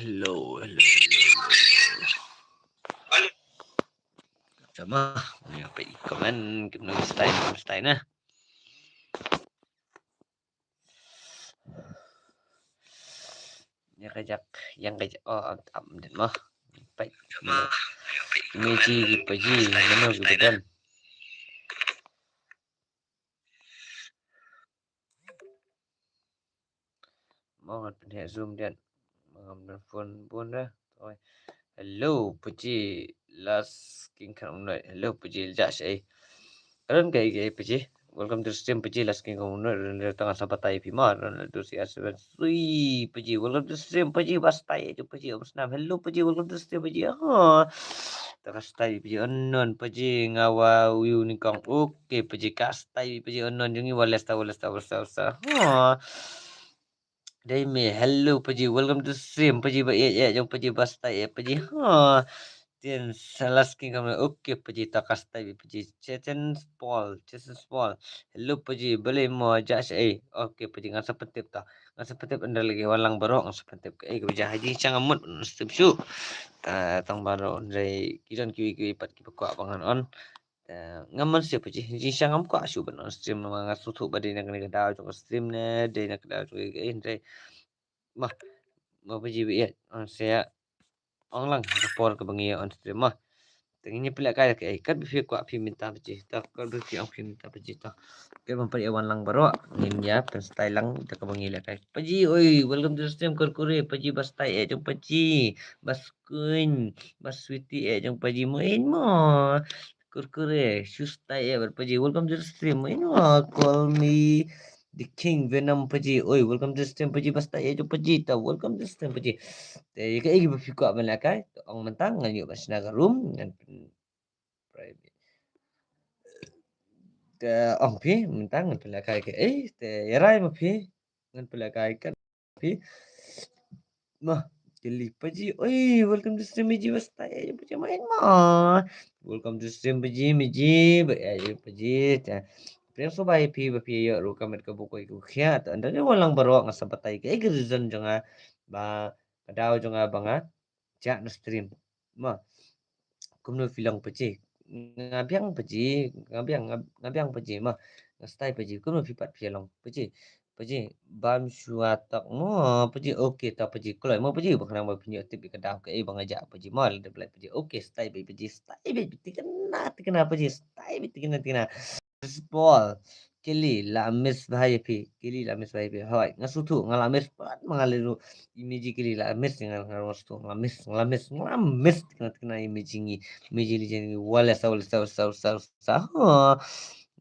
Hello, hello, hello. Sama, apa ikaman style na. Yang kajak oh am din mo. Pai. Meiji paji mano gibadan. Mo ngat pindah zoom dan. Mengam phone pun dah. Hello, paji last king kan unai. Hello paji jak sai. Karon kay paji. Welcome to stream paji last king kan unai tengah sabatai pimar tu si asban. Sui paji welcome to stream paji bastai tu paji omsnam. Hello paji welcome to stream paji. Ha. Kastai paji unknown paji ngawa wiu ni kong. Okay paji kastai paji unknown jungi walesta. Ha. Day me hello paji welcome to stream paji ba ya jong paji bastai paji. Ha. Then salas king kami okay paji takastai paji Chechen Paul. Hello paji boleh mo jas okay paji ngasa petip ta. Ngasa petip anda lagi walang barok ngasa petip ke haji chang amut step su. Tang barok dari kiran kiwi pat ki pakwa bangan on. Ngaman siapa je ji chang am kwa su ban on stream ma ngasu thu ba de nak ni daw jong stream ne de nak daw jong ke mah mau paji bi ya on saya ong lang por ke bangi on stream mah. Tengini pula kaya ke kan bi kwa pi minta paji tak kan bi ong pi minta paji tak ke mampai awan lang baro nin ya pen style lang tak bangi la kai paji oi welcome to stream kurkure paji bas tai jong paji bas kun bas sweetie jong paji main mo kurkure shoes tai paji welcome to stream main mo call me the king venom paji oi welcome to stream paji bas tai jong paji ta welcome to stream paji te ke gi bi kwa ben la kai ong mentang nganyu bas naga room ngan private te ong pi mentang ngan pela kai ke te yarai ma pi ngan pela kai kan pi mah kili paji oi welcome to stream meiji basta ya paji main mah welcome to stream paji meiji ba ya paji ta prem so bai pi ba pi yo ru kamet ka buko ku khia ta anda ne walang baro nga sabatai ke reason jonga ba kadao jonga banga ja na stream mah kumno filang paji ngabiang paji mah ngastai paji kumno fipat filang paji bam suatak mo paji okay ta paji kulai mo paji bakna mo pinyo tip kadang ke bang aja paji mal de play paji okay stai be tikena paji stai be tikena Ball kili la miss bahaya kili la miss bahaya hoi ngasutu ngalamis pat mangaliru imiji kili la miss ngalamis tu ngalamis kena imiji ngi imiji li jengi wala sa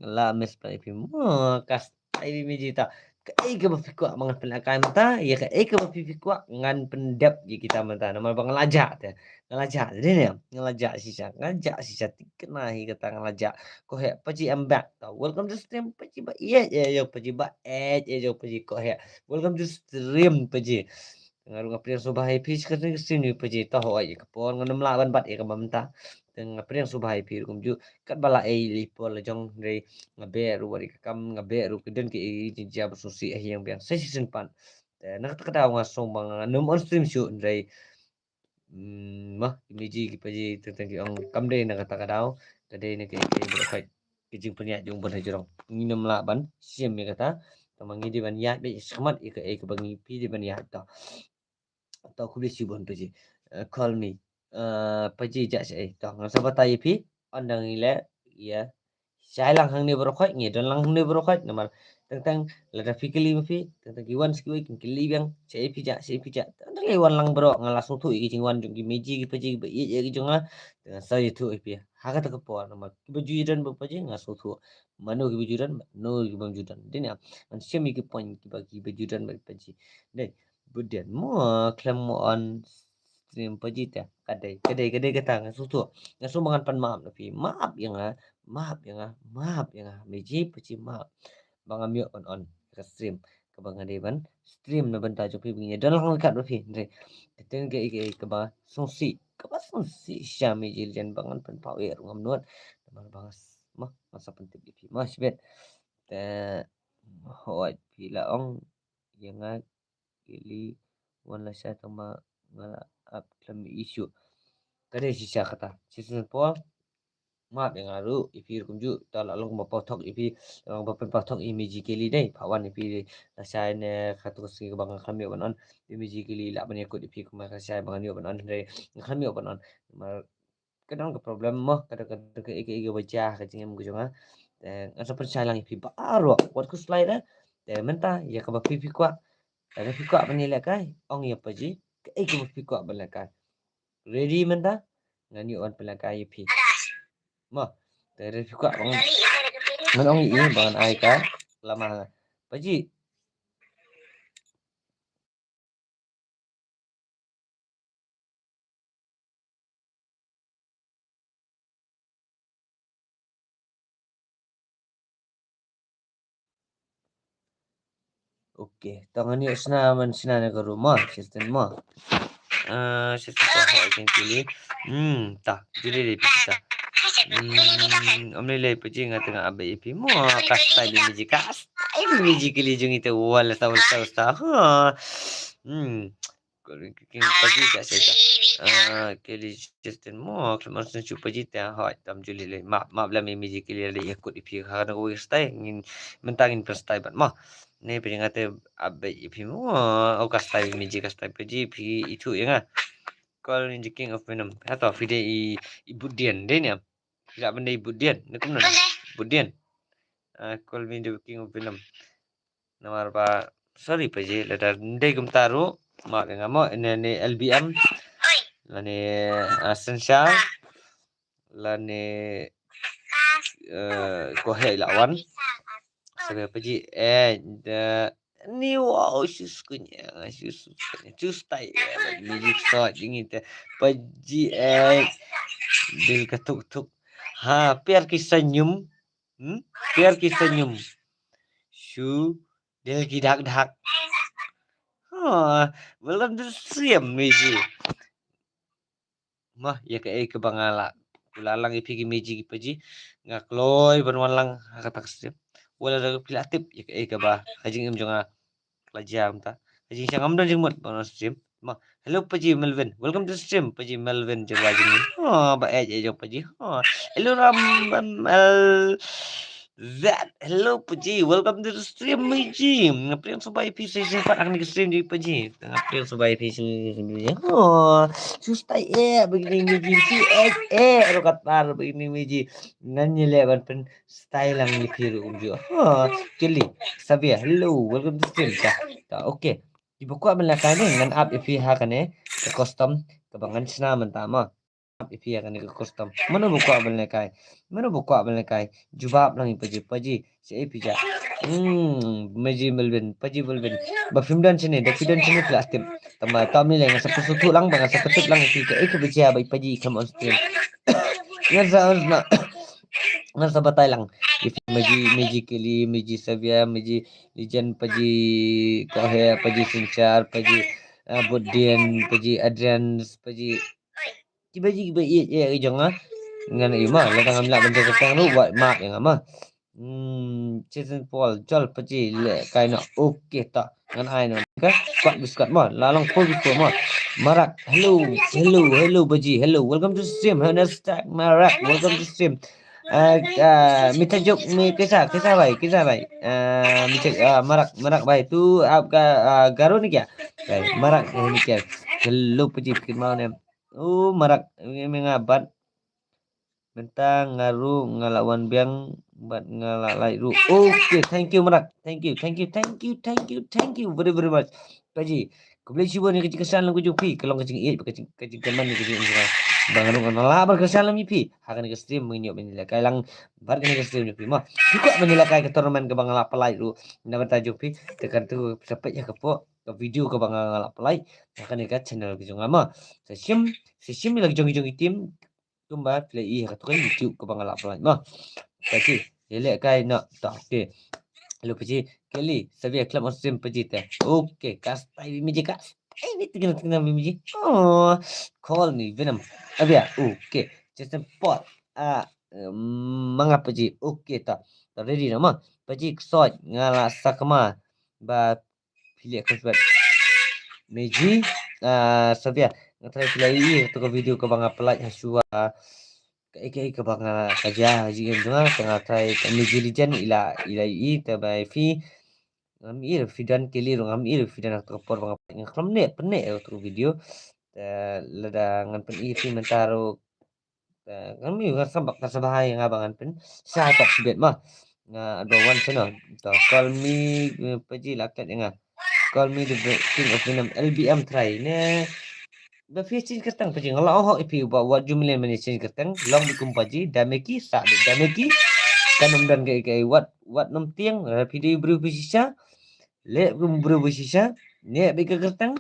la miss bahaya mo kas ai imiji ta kai ke bafikwa mangan pelakan ta ya kai ke bafikwa ngan pendap je kita mata nama bang lajak ta ngelajak jadi ni ngelajak sisa kena hi kata ngelajak ko he paji ambak tau welcome to stream paji ba yo paji ba yo paji ko he welcome to stream paji ngaru ngapri subhai pis ka stream ni paji ta ho ai ka pon ngam la ban bat e ka mamta teng ngapri subhai pi kum ju kat bala e li pol jong re ngabe ru wari ka kam ngabe ru keden ki ji jab susi yang biang season pan nak ta kada ngasong bang num on stream shoot re mah imiji ki paji tentang ki ong kamde nak kata kadau kade ni ke berfait kijing punya jung bon hajurong nginum la ban sim mi kata tamangi di ban ya be semat ke bangi pi di ban ya ta ku si bon paji call me paji ja sai ta ngasa batai pi andang ile ya sai lang hang ni berkhoi ngi dan lang hang ni berkhoi nama tentang lada fikili mafi tentang kiwan skiwi kin kili biang sai pija tentang iwan lang bro ngalasung tu iki jingwan jung meji ki paji ba ye ki junga dengan sai tu ipi haga ta ko nama ki baju dan ba paji ngasu tu manu ki baju dan no ki baju dan din ya an semi ki point ki bagi baju dan ba paji dai budian mo khlem mo on stream paji ta kadai kata ngasu tu ngasu mangan pan maaf nafi maaf yang meji paji maaf bang ambil on ke stream ke bang adeban stream na banta jo pibinya dan lang kat dofi ndre ten ke ba songsi ke ba songsi syami jiljan bangan pen pawe ngam nuat bang bangas mah masa penting di mas bet te hoi pila ong yang ili wan la sa tama up khlem isu. Kade sisa kata. Sisa po maaf yang aru ipi kumju ta la long mapotok ipi long bapen potok imiji kili dai pawan ipi rasain khatu si bang kami banon imiji kili la ban yakut ipi kuma rasai bang ni banon dai kami banon mar kadang ke problem mah kadang-kadang ke ike baca kacing em gujung asa percaya lang ipi baru wat ku slide menta ya ka pipi kwa ada pikwa banila kai ong ya paji ke ike pikwa balakai ready menta ngani on balakai ipi mah dari pikwa bang manong i bangan ai ka lama paji okey tangani usna man sina na rumah sistem mah sistem apa yang pilih tak jadi lebih kita omni le paji nga tengah abai ipi mo kastai bimiji kastai bimiji kilijung itu wala sa ha king paji ka seta kili justin mo klamas na chu paji ta ha tam juli le map la mimiji kili le yakut ipi ha na ko kastai ngin mentangin kastai bat mo ne paji nga te abai ipi mo o kastai bimiji kastai paji ipi itu ya nga call in the king of venom atau video ibudian deh ni tidak benda ibudian ni kumna budian call me the king of venom nomor apa sorry paji lada ndai kum taru mak ngamo ini LBM lani essential lani kohe lawan sabi paji the ni wow sus tai music so dingin te paji dil katuk tuk ha biar senyum biar senyum shu dil dak dak ha belum tersiam meiji mah ya ke bangala kulalang ipigi meiji paji ngakloi banwalang kata kesem wala da pilatip ya ke ba hajing em jonga pelajar ta hajing sangam dan jengmut bang stream ma hello paji Melvin welcome to stream paji Melvin jeng wajing ni ha ba jong paji ha hello ram that hello paji welcome to the stream paji ngapain subai pi sempat akan ke stream di paji ngapain subai pi ha sustai begini miji si rokat par begini miji nanya lewan pen style ang ni piru umju ha kili sabia hello welcome to stream ta okay ibu ko melakane ngan up ipi ha kane ke custom kebangan sena mentama ipi akan ke custom mana buku abal kai jubab lang paji si ipi ja meji melvin paji melvin ba film dan sini da film sini plastik tama tamni lang sa pusutu lang ba sa putut lang ipi ke ipi baca ba paji come on stream ngersa na ngersa batay lang ipi meji kili meji savia meji legend paji kohe paji sinchar paji Budian paji Adrian paji kibaji jangan ngan ima la tang amla benda ketang lu buat mak yang ama Jason Paul jol paji le kaina okey tak ngan ai no ka kuat biskat ma lalang pol biskat ma marak hello paji hello welcome to stream hashtag marak welcome to stream minta jok me kisah baik marak baik tu आपका गारो ni क्या marak ni क्या hello paji mau ne marak mengabat bentang ngaru ngalawan biang bat ngalalai ru okay thank you marak thank you very much paji ko boleh cuba ni kecil kesan lang ko jupi kalau kecil kecil teman ni kecil bang anu ngala bar kesan lang ipi hakan ke stream menyo menila kai lang bar ke stream jupi mah juga menila kai ke tournament ke bang ngala pelai ru na bata jupi tekan tu sampai ya kepo ke video ke bang ngala pelai hakan ke channel ke jongama sesim lagi jongi tim tumba play i ka tukay YouTube ko bang pelai mah paji ele kai nak tak okey hello paji kali sabi club on stream paji te okey kastai miji kas ini tinggal miji call me venom abia okey just a pot mangap paji okey tak ready nama paji sot ngala sakma ba pilih aku sebab meiji sabia ngatrai pilai to video ka banga pelaj hasua kai ka banga kaja haji enga tengah trai meiji lijan ila ta bai fi ngamir fidan kili ngamir fidan to por banga ngakram ne penne to video lada ngan pen fi mentaro kami sabak kasabahai ngabangan pen sa tak sibet mah ada wan sana to call me paji lakat nga call me the king of Vietnam LBM try ne the fishing kertang paji ngalau ho ipi ba wat jumlen mani fishing kertang long bikum paji dameki sa dameki kanum dan kai wat nom tiang pidi bru bisisa le bru bisisa ne bi kertang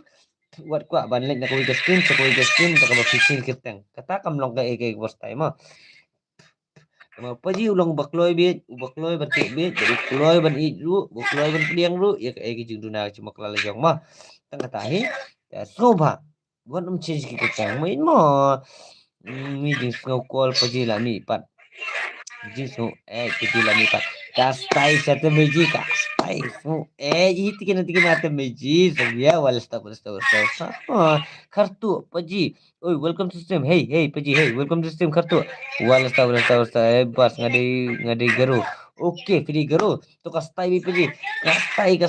wat kwa ban lek na ko gaskin ta ka fishing kertang kata kam long kai bos time paji ulang bakloi ban tik bit jadi kloi ban i ru bakloi ban priang ru ya kai ki juduna cuma kelala jong mah tang kata hi ya soba buat change ki kacang main mo mi jing snow call paji la mi pat jing snow paji la mi pat kastai satu meji kastai snow tikin ate meji sabia wal sta kartu paji oi welcome to stream hey paji hey welcome to stream kartu wala sta bas ngade garu oke pidi garu to kastai bi paji kastai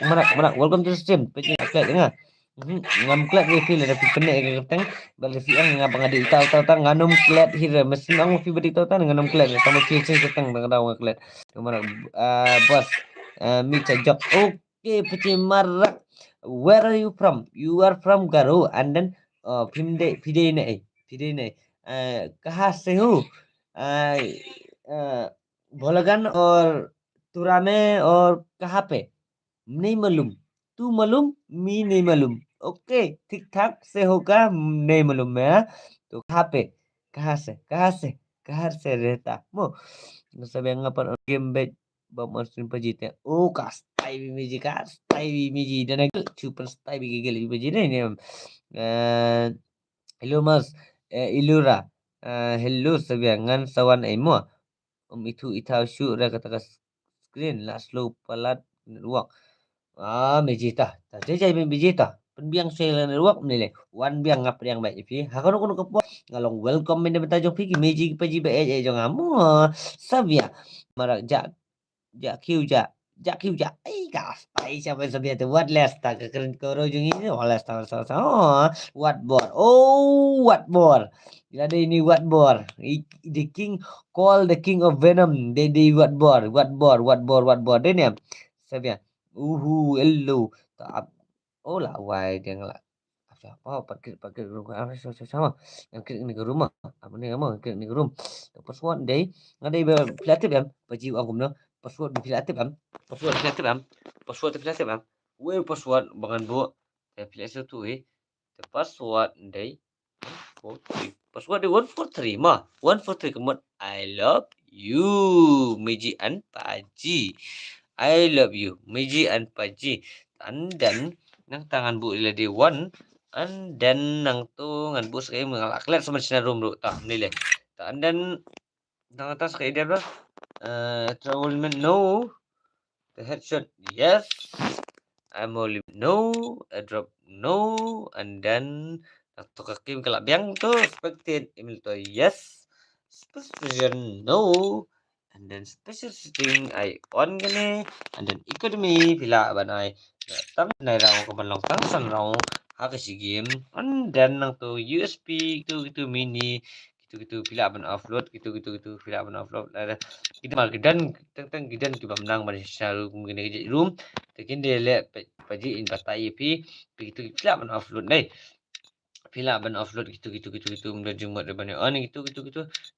marak welcome to stream paji aklat dengar ngam klat ni feel ada pene ke ketang bal fi ang ngabang adi taw nganum klat hira mesin ang fi badi taw nganum klat tamu fi ketang bang daw klat kemana bos mi cajak okay paji marak where are you from you are from Garo and then pide ne कहाँ से हो भोलगन और तुराने और कहाँ पे नहीं मालूम तू मालूम मी नहीं मालूम ओके ठीक ठाक से होगा नहीं मालूम मैं तो कहाँ पे कहाँ से रहता mo sabi nga pa game bet ba mo stream pa jite o kastai bimiji dan nag super stay bigigil bimiji na ni hello mas ilura hello sabi ngan sawan ay mo itu itaw shu ra kata screen la slow palat ruak mejita ta jai mejita penbiang sela ruak nile wan biang ngap yang baik pi hakono kono kapo ngalong welcome men beta jong pi meji paji ba jong amo sabia marak ja ai gas ai siapa sabia tu what last ta keren koro jong ini olas ta what bor what bor ada ini what bor the king call the king of venom they what bor dia ni sabia hello tak oh lah why dia ngelak apa pakai rumah apa sama yang kira ni ke rumah apa ni kamu kira ni ke rumah password day ngada iba pilatif kan paji aku no password pilatif kan password pilatif kan we password bangan bu pilatif tu the password day 143 password dia 143 mah 143 kemudian I love you Meiji and Paji I love you Meiji and Paji and then nang tangan bu ila di one and then nang tu ngan bu sekali mengalaklet sama sinar room ru tak nilai tak and then nang atas kayak dia ber travelman no the headshot yes I'm only no a drop no and then to kakim kalak biang tu expected email to yes special no and then special setting I on gini and then economy pila banai tang nai rau ko ban long tang san rau ha ka si game and then nang tu USB gitu mini gitu pila ban upload gitu pila ban upload ada kita mal gidan tang gidan ki bam nang ban selalu mungkin room tekin dia le paji in batai pi gitu pila ban upload dai pila ban offload gitu mula jumpa depan on gitu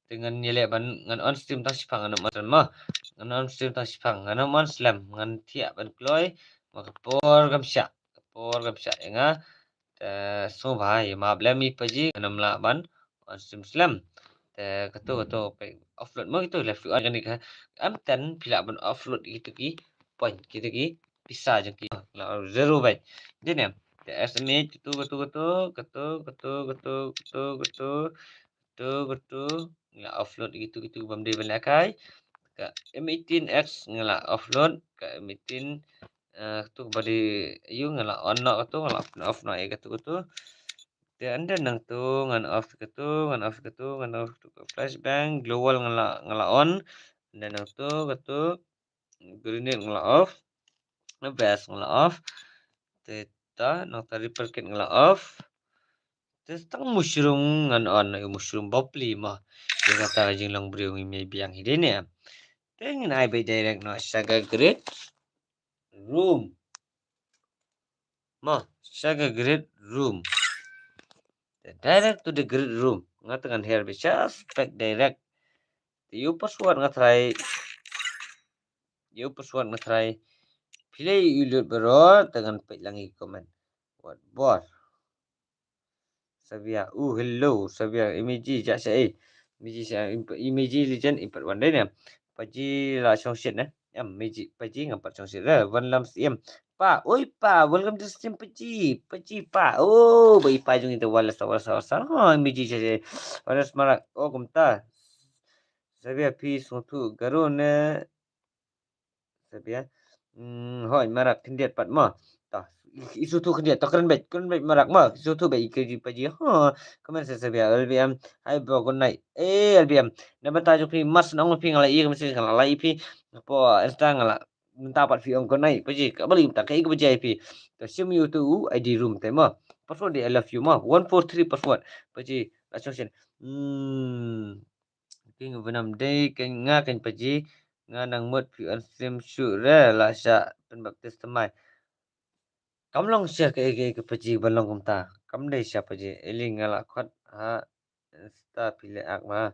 dengan nyelek ban ngan on stream tas sipang anak matan mah ngan on stream tas sipang ngan on slam ngan tiap ban kloy maka por gam syak nga so bhai ma blami paji ngan mla ban on stream slam katu pe offload mo itu left on kan ka am tan pila ban offload point gitu ki bisa jengki zero bai dia estimate gitu ngala offload gitu bam dia belakai ka M18X ngala offload ka M18 tu bari yung ngala on na tu ngala off na ega tu. Te anda nang tu ngan off ke tu ngan off tu flashbang global ngala ngala on. Anda nang tu ke tu grenade ngala off. Na best ngala off. Te ta nang ta ripper kit ngala off. Te tang mushroom ngan on mushroom bopli mah. Dia kata jing lang beriung imi biang hidene. Te ngin ai bay direct no saga grid room. Ma, saga grid room. Direct to the grid room. Ngatakan here bisa spec direct. You password ngatrai. You password ngatrai. Pilih ilut berot dengan pet langi komen. What bot? Sabia. Hello. Sabia. Image jak saya. Image legend impat one day ni. Paji lah song shit nah. Image paji ngapat song shit lah. One lam sim. Pa, oi pa, welcome to stream paji. Paji pa. Oh, bayi pa jung itu walas. Ha, image saya. Walas marak. Oh, kumta. Sabia pi song tu garun Sabia. Hoi marak kendiat pat ma. Tah. Isu tu kendiat. Tak keren bet marak ma. Isu tu bet ikai paji. Ha. Kamen saya sabia. LBM. Hai bro good night. LBM. Nama tajuk pi mas nang pi ngalai i kemesi ngalai pi. Apa insta ngalai. Minta pat fi good night paji. Kak balik minta kai ke paji pi. Tersium you tu ID room tema. Password di I love you ma. 143 password. Paji. Langsung sen. King Venam Day kan ngakan paji. Nga nang mut pi on stream shoot re la sya penbaptis temai. Kam long sya ke paji balong kum ta. Kam dai sya paji eling ngala khot ha insta pilih ak ma.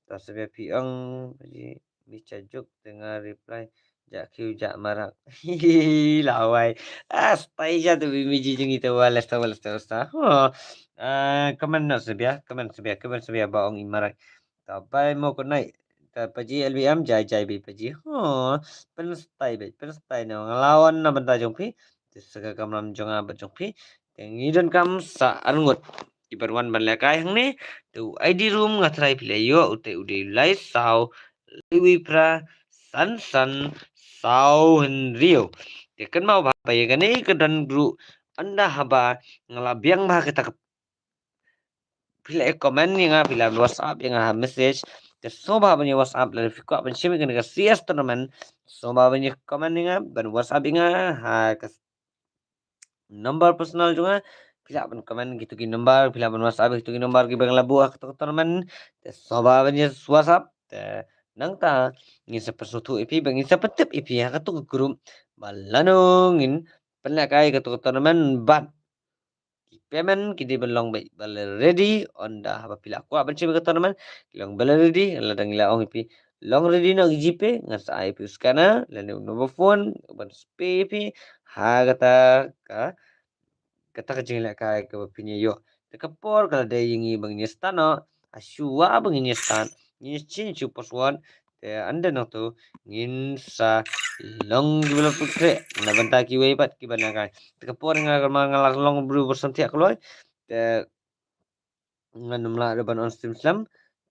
Ta sebe pi ong paji bica juk tengah reply jak kiu jak marak. Lawai. Stay ja tu biji jeng itu walas ta. Kaman nak sebia, kaman sebia baong imarak. Tapai mo ko nai. Ta paji LBM jai bi paji. Penstai no ngelawan na benta jong pi. Sega kam lam jong a jong pi. Ngidon kam sa angut. Ibarwan ban lekai hang ni. Tu ID room ngatrai pile yo ude lai sao. Liwi pra san sao Henrio. Dia kan mau bahaya kan ni ke dan guru anda haba ngelabiang bah kita pilih komen ni ngah pilih WhatsApp yang ngah message. Soba punya WhatsApp lalu fikir apa sih mereka nak sias teman. Soba punya komen ni ngah dan WhatsApp ngah ha number personal juga. Pilih apa komen gitu ki number, pilih apa WhatsApp gitu ki number ki bang labu ak teman. Soba punya WhatsApp. Nang ta ngin sepersutu ipi bang ngin sepetip ipi ha katu grup balanungin penlakai katu teman bat payment kidi belong baik bal ready onda apa pila aku apa sih kata teman long bal ready ladang ila ong ipi long ready nak GP ngas IP skana lalu number phone ban pay ipi ha kata kata kejeng lek kai ke pinya yo tekapor kalau ada yang bang ni stana asua bang ni stan ni chin chu password te anda nak tu ngin sa long developer kre na banta ki wei pat ki banakai tekapor ngalak long bru bersentia keluar te ngandum la depan on stream slam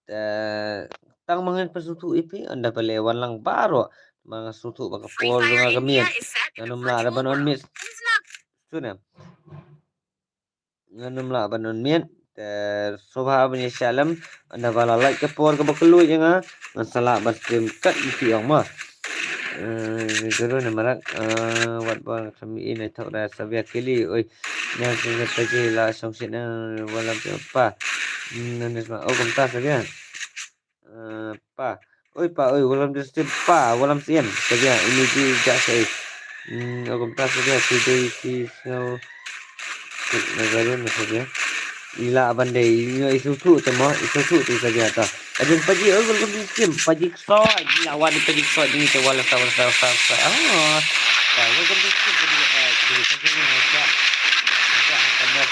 te tang mangan pesutu ipi anda pelewan lang baro mga sutu baka por nga gamian ngandum la depan on mis suna ngandum la depan on mian te sobha punya salam anda bala like ke por ke bakelu janga masalah bas stream kat ipi yang mah guru ni marak wat bang kami ini tak dah sabia kili oi yang kita pergi lah songsit na walam apa nanti semua oh kumta sabia pa oi walam desti pa walam sian sabia ini di jak saya oh kumta sabia today is so nagaron sabia ila bandai isu tu sabia ta ajin paji oi walam desti paji so ila wadi paji so ini te walam sa welcome to stream jadi ngajak kamu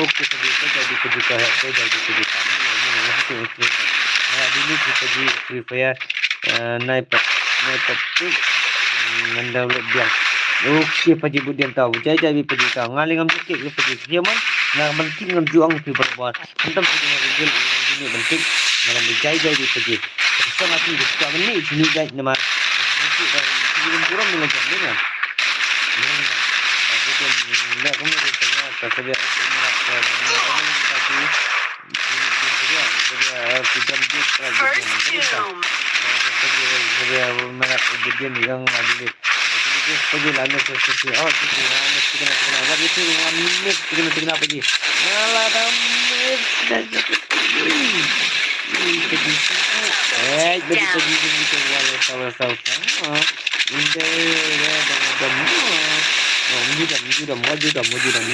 okey tadi jadi kejutan jadi kejutan ini dulu kita di Free Fire naik tu download dia okey paji budian tahu jadi paji tahu ngaling am sikit ke paji dia man nak penting ngam juang pi berbuat hentam kita Google ini penting ngalam jadi paji sama tu kita ni sini guys nama itu kurang ni macam ni Nggak kamu di tengah tersedia tapi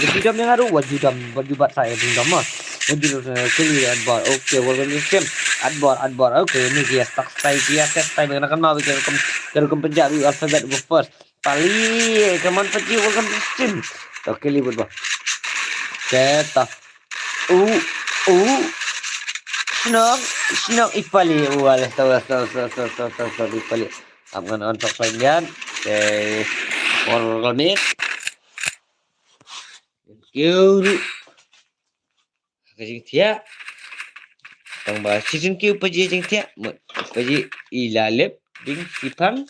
Wajudam yang aru wajudam wajubat saya dum mah. Wajudam kili adbar. Okey, welcome to stream. Adbar. Okey, ni dia test style kan mau welcome penjari alphabet go first. Pali, come on Paji, welcome to stream. Okey, libut bah. Keta. Snok ipali. Wala tahu ipali. Amkan on top yan. Okay. For me. Kêu cái gì thế tầng bà season kêu bây giờ chính thế một bây giờ ila lep ding sipang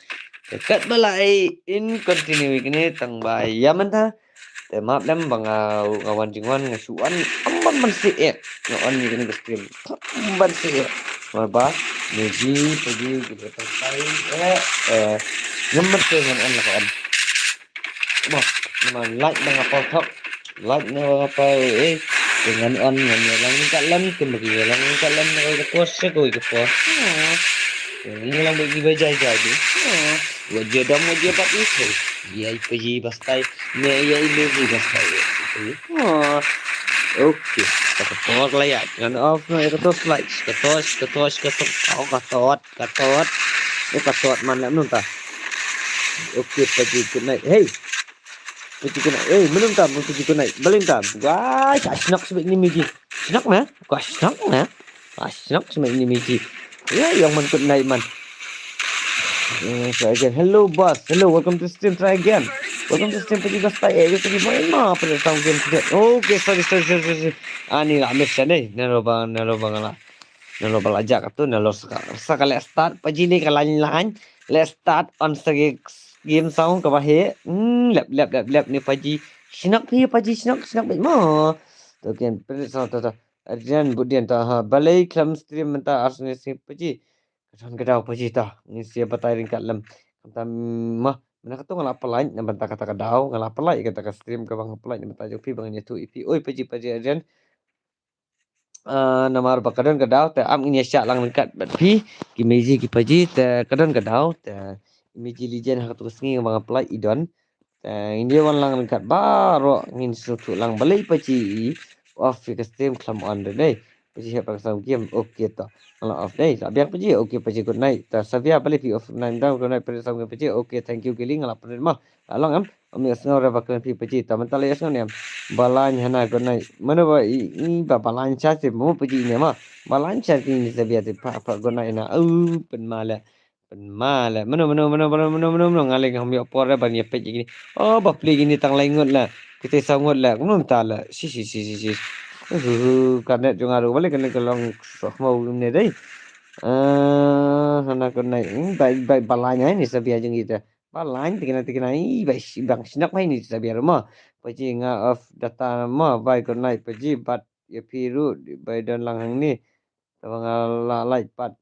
dekat balai in continue kini tầng bà yaman tha te map lem bang ngawan jingwan ngasuan amban man si ngawan ni kini stream amban si ba meiji pergi kita sampai nomor dengan an lakukan bah memang like bang apa top like apa dengan on lang kat lam kembali lang kat lam nak post ko ke post ni lang bagi bajai jadi wajah dah mau dia pak itu dia pergi bastai ni ya ini bastai okey tak pot lah ya dengan off na ito slides katos oh katot man lam nun ta okey pergi good night hey pergi kena belum tak pergi kena belum tak guys asnak sebab ini meiji asnak mah asnak sebab ini meiji ya yang man good night man try again hello boss hello welcome to stream try again welcome to stream pergi bastai pergi main mah pada tahun game kita okay sorry ani lah miss ni nalo bang ajak tu nalo sekali start pergi ni kalan let's start on segi game sound ke bahaya lap ni paji sinak baik mah tu kan sound tu Adrian budian ta balai khlem stream menta asne si paji kadang paji ta ni sia batai ring kat lem kata mah mana kata ngala apply nak banta kata kadau ngala apply kata ka stream ka bang apply nak banta jopi bang ni tu ipi oi paji Adrian namar bakadan kadau ta am ini syak lang dekat pi ki meiji ki paji ta kadan kadau ta meiji legend hak terus ngi bang apply idon India wan lang dekat baro ngin sutu lang balai paci off ke stream klam on deh paci siap pasang game okey ta kalau off deh tak biar paci okey paci good night ta savia balai pi off nine down good night pasang game paci okey thank you giling ngala pen mah along am ami asngo ra bakal pi paci ta mental ya asngo ni balan hana good night mana ba i balan cha se mo paci ni mah balan cha ni savia te pa good night na pen mala mana ngaling kami opor bani pej gini oh bapli gini tang laingot lah kita sangot lah kunum tala si kanet jungaru balik kena kelong mau ni dai sana kena baik balanya ini sabia jeng kita balanya tikina i baik bang sinak mai ni sabia rumah paji nga of data ma baik kena paji bat ya piru baik dan langhang ni tawang light pat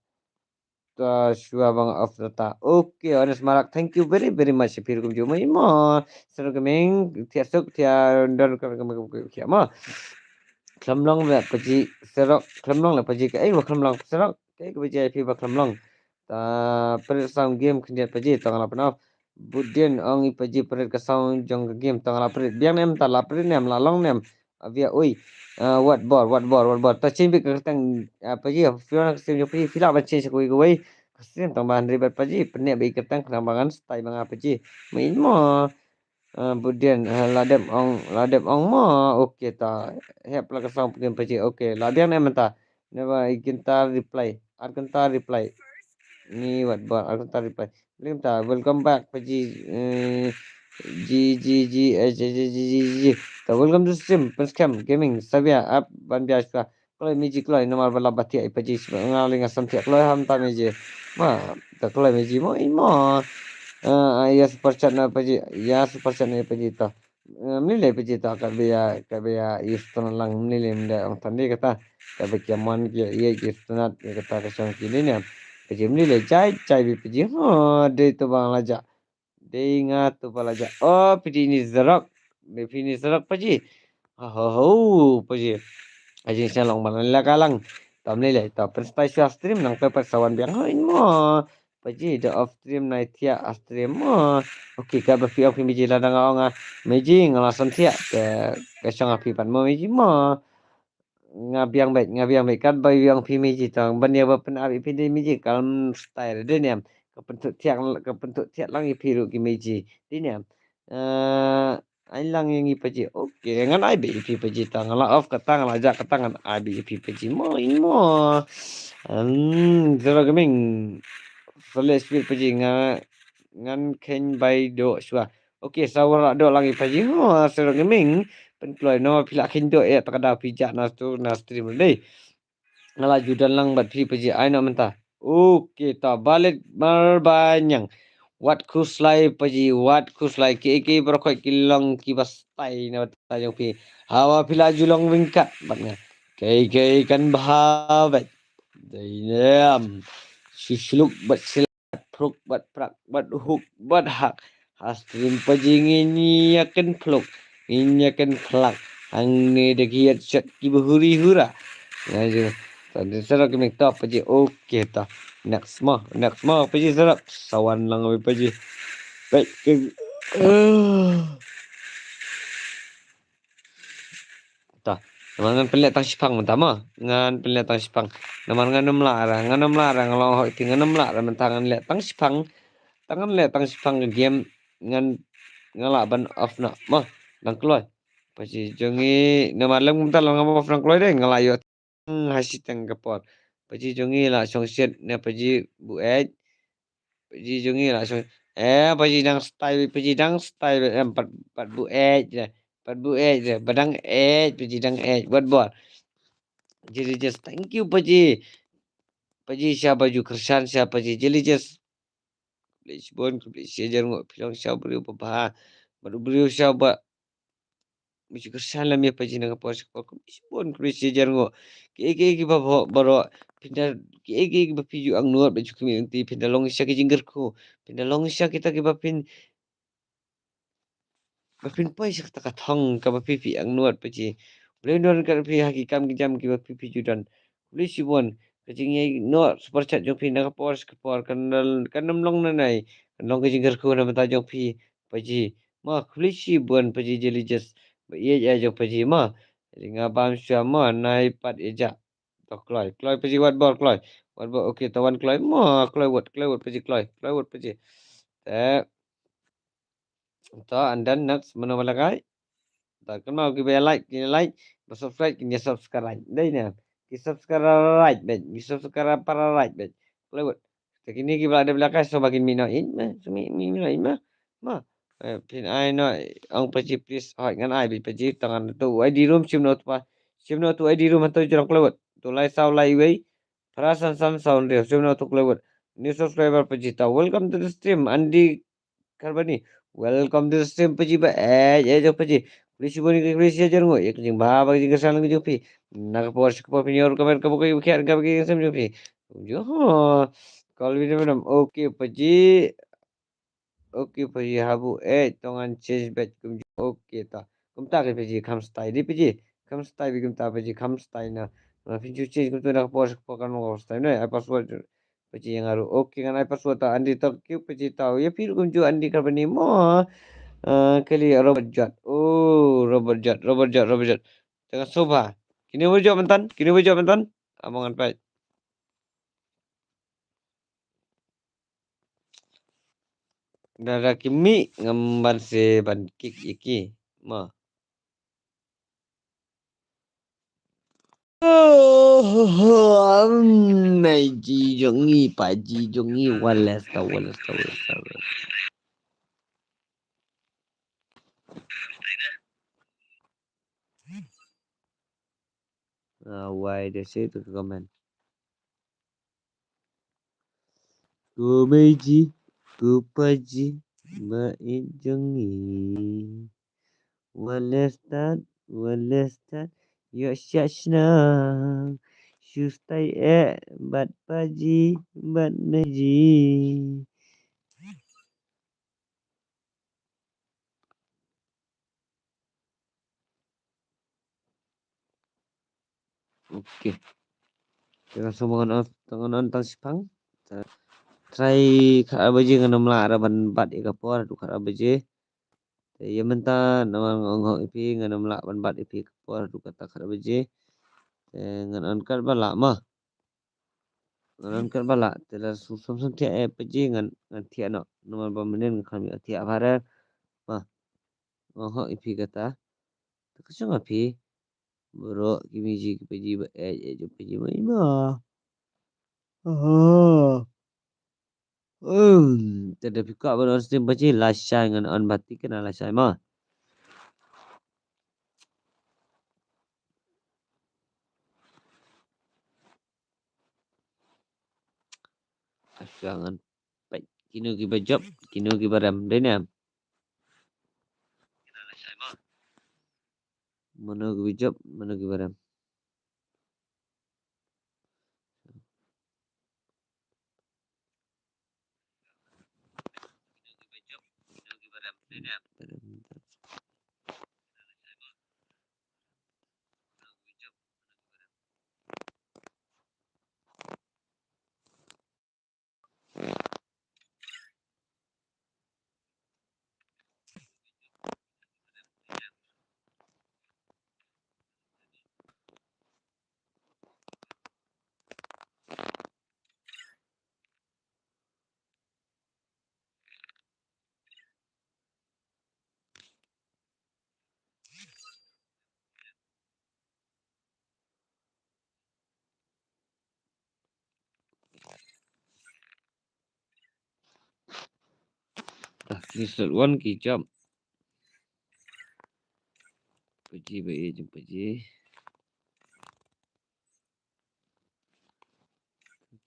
Shua bang of data. Okay, honest marak. Thank you very much. Phir kum jumai ma. Sero kaming tiasuk tia ndar kam kia ma. Klamlong la paji serok klamlong la paji ka wa klamlong serok ke paji phi ba klamlong. Ta per sound game khndia paji tangala panaf. Budien ong I paji per ka sound jong game tangala per biang nem ta la per nem la long nem. Avia oi. What board ta chin bi ka tang paji fiona sim jo paji fila ba chin ko wei Kasian tambahan ribet paji penik bagi ketang penambangan style bang paji main mo budian ladep ong mo okey ta hep la kasang pugin paji okey ladian em ta neba ikinta reply arkanta reply ni what ba arkanta reply lim ta welcome back paji ta welcome to stream scam gaming sabia app ban biasa kalau meiji kalau normal bala batia paji ngaling asam tiak kalau ham ta meiji ma ta kalau meiji mo ya super chat na paji ya super chat na paji to mnile paji to ka beya istana lang mnile mnda ang tande kata ka be kiaman ki ye istana kata ka sang ki ne paji mnile chai bi paji de to bang laja de ingat to balaja oh paji ni zarak de zarak paji ho paji aji salong manala kalang tamne le ta perstai stream nang pe persawan biang hain mo paji the off stream nai tia stream mo okey ka ba fi of mi jila dang nga meji ngala san tia ke sang api pan mo meji mo ngabiang bet kan ba yang pi meji tang ban ya ba pen abi pi de meji kalm style de ne ka pentuk tiak lang pi ru ki meji di ne ai lang yang ipaji okey ngan ai be pi paji tang la off ka tang la ja ka tangan ai be pi paji mo in mo zero gaming flash speed paji ngan ken bai do shwa okey sawara do lang ipaji ho zero gaming pen ploy no pila ken do e takada pi ja na tu na stream dei ngala judan lang bat pi paji ai no menta okey ta balik marbanyang wat kuslai paji wat kuslai ke berkoi kilong ki bastai na tajong pi hawa pila julong wingkat batnya ke kan bahabat dainam sisluk bat silat pruk bat prak bat huk bat hak hastrim paji ngini yakin pluk ini yakin kelak ang ne degiat syat ki bahuri hura ngaju tadi sarak mi top paji okey ta next mo paji sarak sawan lang paji baik ke tah naman pelet tang sipang mentama ngan pelet tang sipang naman nganem larang lo hoi ti nganem larang mentangan let tang sipang tangan let tang sipang game ngan ngala ban off na mah nang kloy paji jongi naman lang mental ngam off nang kloy de ngalayo hasit tang kapot paji jongi la song set ne paji bu paji jongi la song paji dang style empat empat bu je empat bu je badang paji dang buat buat jadi just thank you paji paji siapa baju kersan siapa paji jadi just please bon please sejar ngok pilang siapa beliau papa baru beliau siapa baju kersan lah mi paji nang pos ko please bon please sejar ngok ki babo baro pindah ki bapiju ang nuat baju kami nanti pindah long isya ki jinggerku pindah long isya kita ki bapin bapin pai sak taka thong ka bapipi ang nuat paji boleh nuat ka pi hakikam ki jam ki bapipi judan boleh sibon kajing yai no super chat jong pi nak por skapor kanam long na nai long kajing gerku na mata jong pi paji ma boleh sibon paji jeli just ye ya jong paji ma ringa bam sya ma nai pat eja to kloy paji wat bor okey tawan kloy ma kloy wat paji kloy wat paji eh to and then next mana malakai tak kenal ke kini like, subscribe kini subscribe. Dai na. Ki subscribe bet, ki subscribe para right bet. Lewat. Kini ki ada belakang so bagin mino in ma, so mi mino in ma. Ma. Pin ai no ang paji please hoi ngan ai bi paji tangan tu ai di room sim no pa. Sim no tu ai di room tu jorok lewat. Tu lai sau lai wei. Perasan sam sound dia sim no tu lewat. New subscriber paji ta. Welcome to the stream Andi Karbani. Welcome to the stream paji ba jo paji. Polisi boni ke polisi ajar ngo ya kejing baba kejing kesal ngi jopi. Nak pos ke pinyor kamera ke bukai bukai harga bukai sem jopi. Jo kalau video madam oke paji habu tongan change bet kum oke ta. Kum ta ke paji kam style di paji. Kam style bi kum ta paji kam style na. Na pinju change kum tu nak pos ke kan mo style na ai password paji yang aru oke kan ai password ta andi tak ke paji tahu ya piru kum ju andi karbani mo. Kali Robert Jot. Oh, Robert Jot. Jangan soba. Kini boleh jawab mentan. Amongan pai. Dara kimi ngamban se ban kik iki. Ma. Oh, meiji jongi paji jongi walas ta. Why they say to comment. Go meiji. Ku paji bait jengi. Walestat yo shashna. Shustai bat paji bat meiji. Okey. Kita somongan tangan tang sipang. Try khat abaje ngana mla araban bat ikapor du khat abaje. Ya menta nama ngong ipi ngana mla ban bat ipi kapor du kata khat abaje. Ngan angkat bala mah. Ngan angkat bala tela susum sum tia paje ngan tia no. Nama bamenen kan tia bare. Mah. Ngong ipi kata. Takasang api. Bro kimiji paji ba paji mah. Ah. Tidak pika pada sistem baca lasai dengan anbati kena lasai mah. Asangan baik. Kino kita job, kino kita ram. Denam. Mana kita job, mana kita ram. Ini seluan kita job. Paji baik je paji.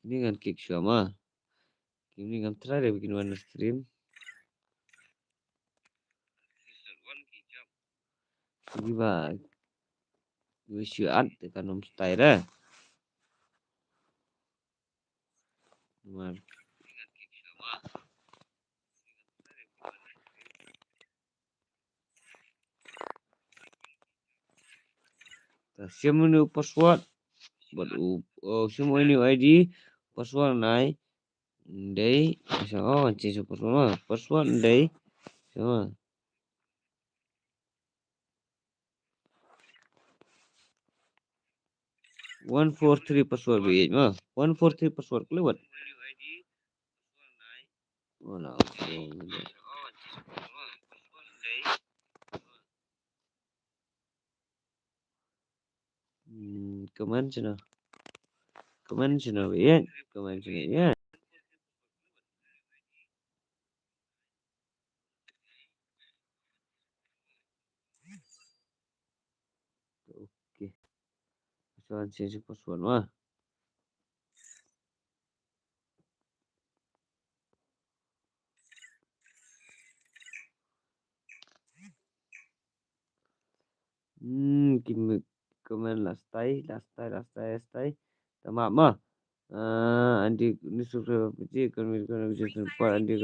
Ini kan kek syama. Ini kan terakhir bikin warna stream. Ini bah. Ini syuat tekan nom style. Mar. Siapa ni password? Buat semua ini ID password nai. Day, oh, change password mah. Password day. Sama. 143 password be mah. 143 password kelewat. Wala. Kaman sino? Kaman sino be? Kaman sino ya? Okay. So change password mah. Kim kaman last time. Tamam mah. Andi ni suruh pergi kami just part andi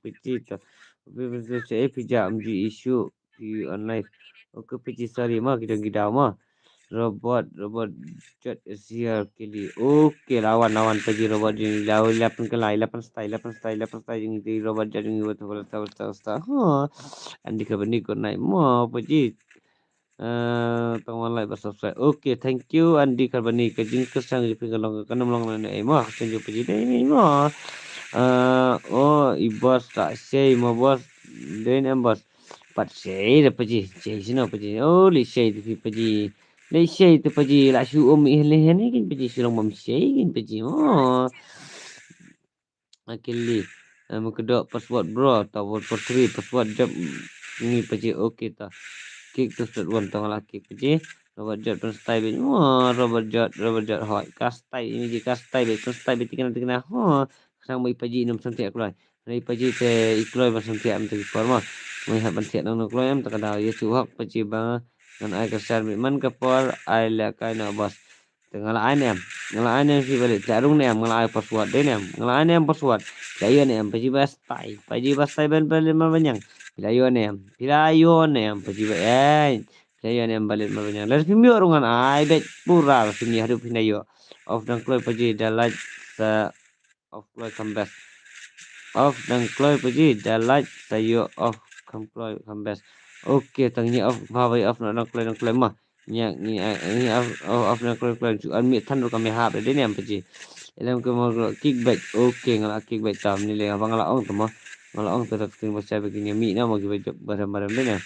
pergi tak. Tapi saya pijak amji isu di online. Oke pergi sorry mah kita mah. Robot jet here kili. Oke lawan pergi robot ini lawan 8 style ini di robot jet ini betul tahu. Ha. Andi kabani ko naik mah pergi. Tengok like subscribe. Okay, thank you Andi Karbani. Kajing kesang je pengalong kanam long na mah senjo pergi dai mah. Ibas tak say mo boss. Then boss. Pat say dah pergi. Say sino pergi. Oh, li say tu pergi. Li say tu pergi. La shu ihle ni kan pergi sulong mam say kan pergi. Akili. Kedok password bro. Tahu password job ni pergi okay ta. Kick tu set one tong laki pergi robot jet pun style be robot jet hoi kastai ini je kastai be tu style be tinggal sang mai pergi 6 santai aku lai Ray paji te ikloi basam tiam te forma melihat bantiat nang kloi am takada ye suhak paji ba ngan ai kasar mi man kapor ai la kai na bos tengala ai nem ngala ai nem si balik jarung nem ngala ai password de nem ngala ai nem password layo nem paji bas tai ben balik mabanyang layo nem paji ba layo nem balik mabanyang las pimi orungan ai bet pura pimi hadu pinayo of nang kloi paji dalat sa of kloi kambas off dan kloi paji dalat sayo off kam kloi kambas okey tangnya off bawai off nak kloi mah nyak ni off nak kloi su an mi than kami hap de ni am paji elam ke mo kickback okey ngala kickback tam ni le abang ngala ong tamo ngala ong tak ting basa begini mi na mo gibe barang-barang ni na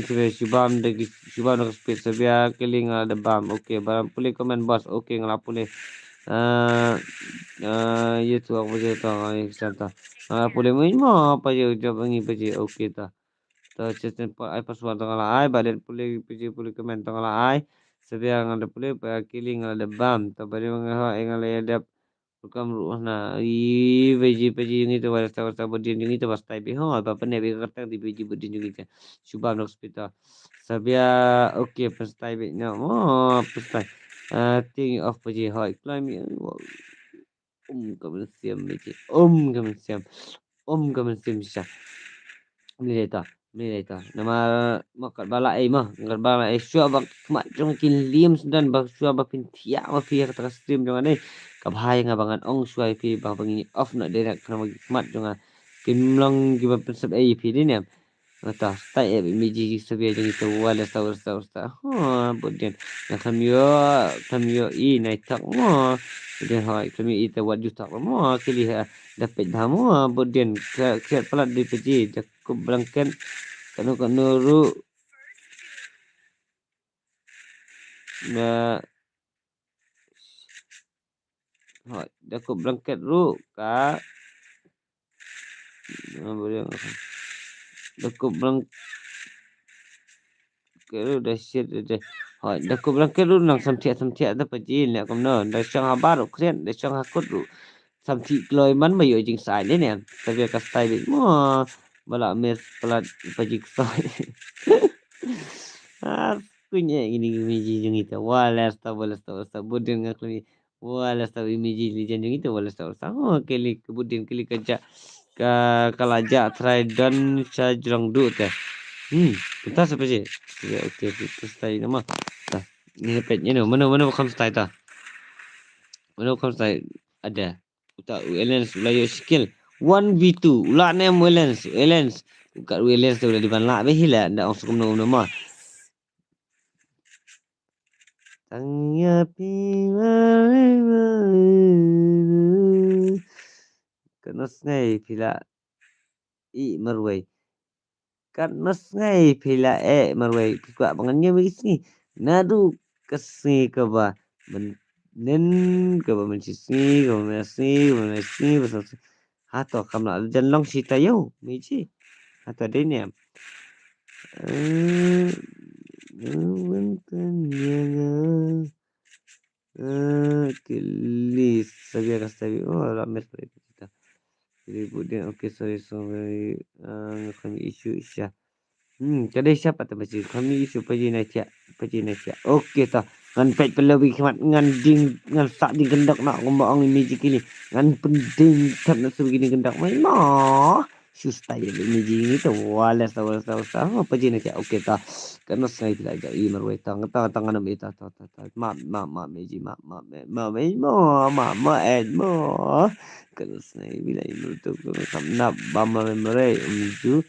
kebe shubam nak speed sebia killing ada bam okey barang pulih komen bos okey ngala pulih ये तो मुझे तो action था पुले मुझे मां पजे जब अंगी पजे okay था तो चेतन आई password Tangla I balik Pule पजे Pule comment Tangla I sebia ngada pulle pa killing ngada bam to bari ngaha ngala ada kam ruhna I beji beji ngi to wala ta bodin ngi to bastai bi ha ba pane bi kata di beji bodin ngi to subam no hospital sebia okay pastai bi no pastai thing of beji ha climb kamu siam beji kamu siam kamu siam sha Milita. Nama makat bala mah, makat bala syua bak mak jong kin liam dan bak syua bak pin tia ma pi kata stream jong ane. Kabhai ngabangan ong syua pi bak bangi off nak direct kana mat jong kim long giba pensep pi ni ne. Ata stai miji sebi jong itu wala sta. Ha bodin. Na kamyo I nai tak mo. Bodin hai kami ita wat juta mo kili dapat dah mo bodin kiat pelat di peji jakub blanket kanu ru na hoi jakub blanket ru ka boleh jakub blanket ru dah shit dah hoi jakub blanket ru nang samtia da peji ne kom no da chang habar kren da chang hakut ru samti kloi man mayo jing sai ne ne tapi ka style mo bala mes pelat peji sai punya ini imiji jeng itu wala sta budin ngakli wala sta imiji lijan jeng itu wala sta oh keli kebudin keli kerja ka kalaja tridon sa jurang du teh entah siapa sih ya okey itu style nama tah ni petnya no mana bukan style tah mana bukan style ada utak balance ulayo skill 1v2 ulah nem balance kat balance tu udah di ban lak be hila ndak usah kumno mah Tanya Kanos ngay pila I marway Kanos ngay pila marway Kukak pangannya begini Nadu kasi ka ba Nen ka ba mansisi Ka ba manasi Hato kamla dan long sita yo meiji Hato dini am Kilis sabia kastabi ramet kita Kemudian okey sorry kami isu isya kadai siapa tu baca kami isu paji na cia okey ta ngan pet pelawi khmat ngan ding ngan sak ding gendak nak ngombang imiji kini ngan pending tak nak suruh gini gendak mai mah sustai imiji ni tu wala paji na cia okey ta kena sai belajar I marwai tangan am ita ta ma meji ma kena sai bila itu tu kena bama memory menuju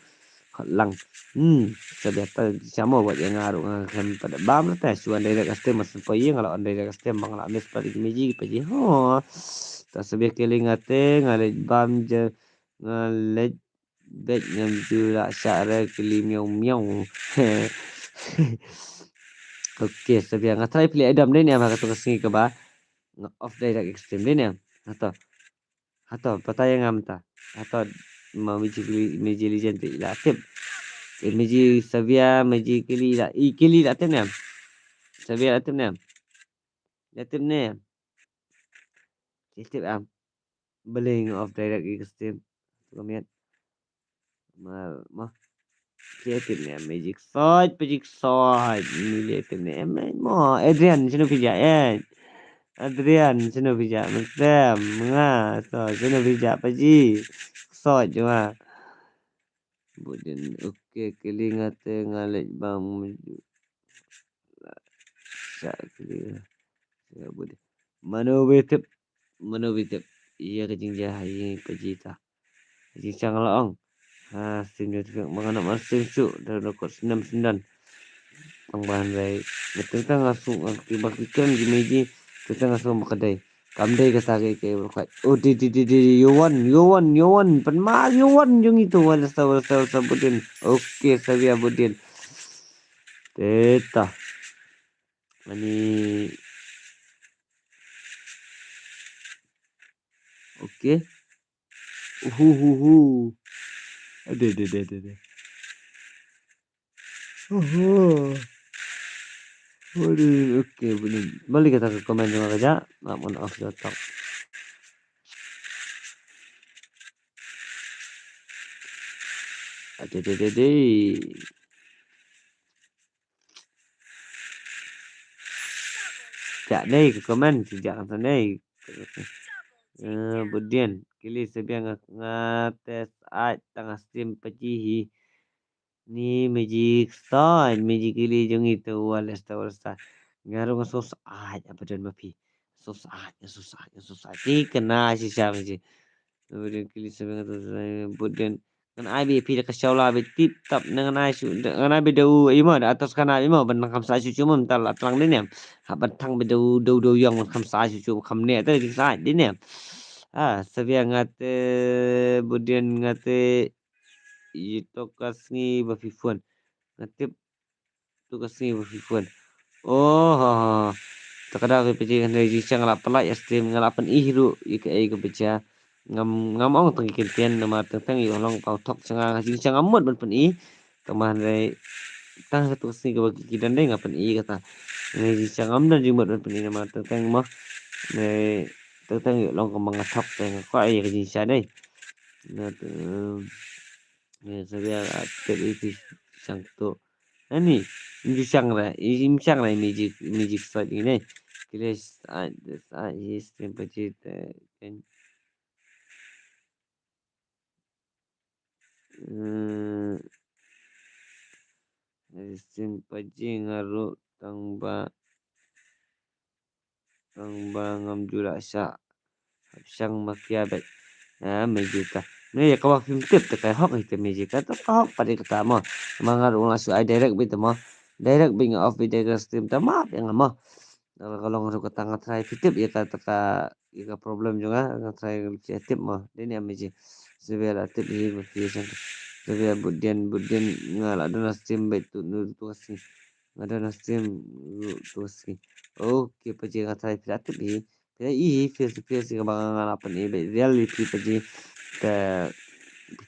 lang sebiata sama buat yang ngaruh kan pada bam teh suan dari custom masuk payeng kalau anda dari custom bang lah mes pada meji paji tak sebiak keling ate ngale bam je ngale bet ngam jula syara keli miau okey sebiak ngatrai pilih adam ni apa kata kesini ke ba off direct extreme ni atau patay ngam ta atau meji legend la tip meji sabia meji kili la tip nem sabia la tip nem tip nem tip am beling of direct extreme comment mà kia tìm nè magic sword ni tìm nè mo Adrian sino pija Adrian sino pija macam nga so sino pija paji sword cuma budin okey kelingat ngalet bang sak kelingat ya budin mano betep iya kejing jahi paji ta kejing sang laong sini juga mengenai masing su dan rekod senam tambahan dari tentang langsung tiba ikan di meiji tentang langsung kedai kamdai ke sari ke berkat di you won penmal you won jung itu wala sabutin okey saya budin teta ani okey hu ada Waduh, okey boleh. Boleh kata ke komen juga kerja. Maaf tak. Ada. Cak deh ke komen sejak kan deh. Budian, kili sebiang ngates at tengah stream pejihi. Ni magic sign, magic kili jung itu walas tawasa. Ngaruh sos apa dan mapi. Sos Ti kena si siapa sih. Kemudian kili sebiang tu budian kan ai bi pi ka shaula bi tip tap dengan ai su dengan ai bi dau ima da atas kana ima ban kam sa su cuma mental atlang ni ne ha ban thang bi dau yang kam sa su cuma kam ne ta di sa di ne sabia ngate budian ngate itu kasni ba fifun ngate tu kasni ba fifun oh takada ke peci kan dari siang la pelak ya stream ngalapan ihru ika ai ke beca ngam ong teng kintian nama teng i olong pau tok sanga sing sanga mot ban pen i teman dai tang tu sing ke bagi kidan dai ngapan i kata ni sing am dan jimot ban pen i nama teng mah ni teng i olong ke mangathok teng ko ai ke jing sa dai na tu ni sabia tel i sang tu ani imsang la music site ini kile saat is temperature kan sistem paji ngaruh tangba ngam jula sa sang makiabat mejika ni ya kawa film tip te kai hok ite mejika to hok pada kata mo mangaruh langsung ai direct bit mo direct bing off video stream ta maaf yang mo kalau ngasuh ke tangan saya tip ya kata ka problem juga saya tip mo ini meji severa tip hi berfiasan severa budian ngala ada stream bait tu tu sih ada stream tu sih oke paji kata saya tip hi ya face ke bang ngalapan ni reality paji ke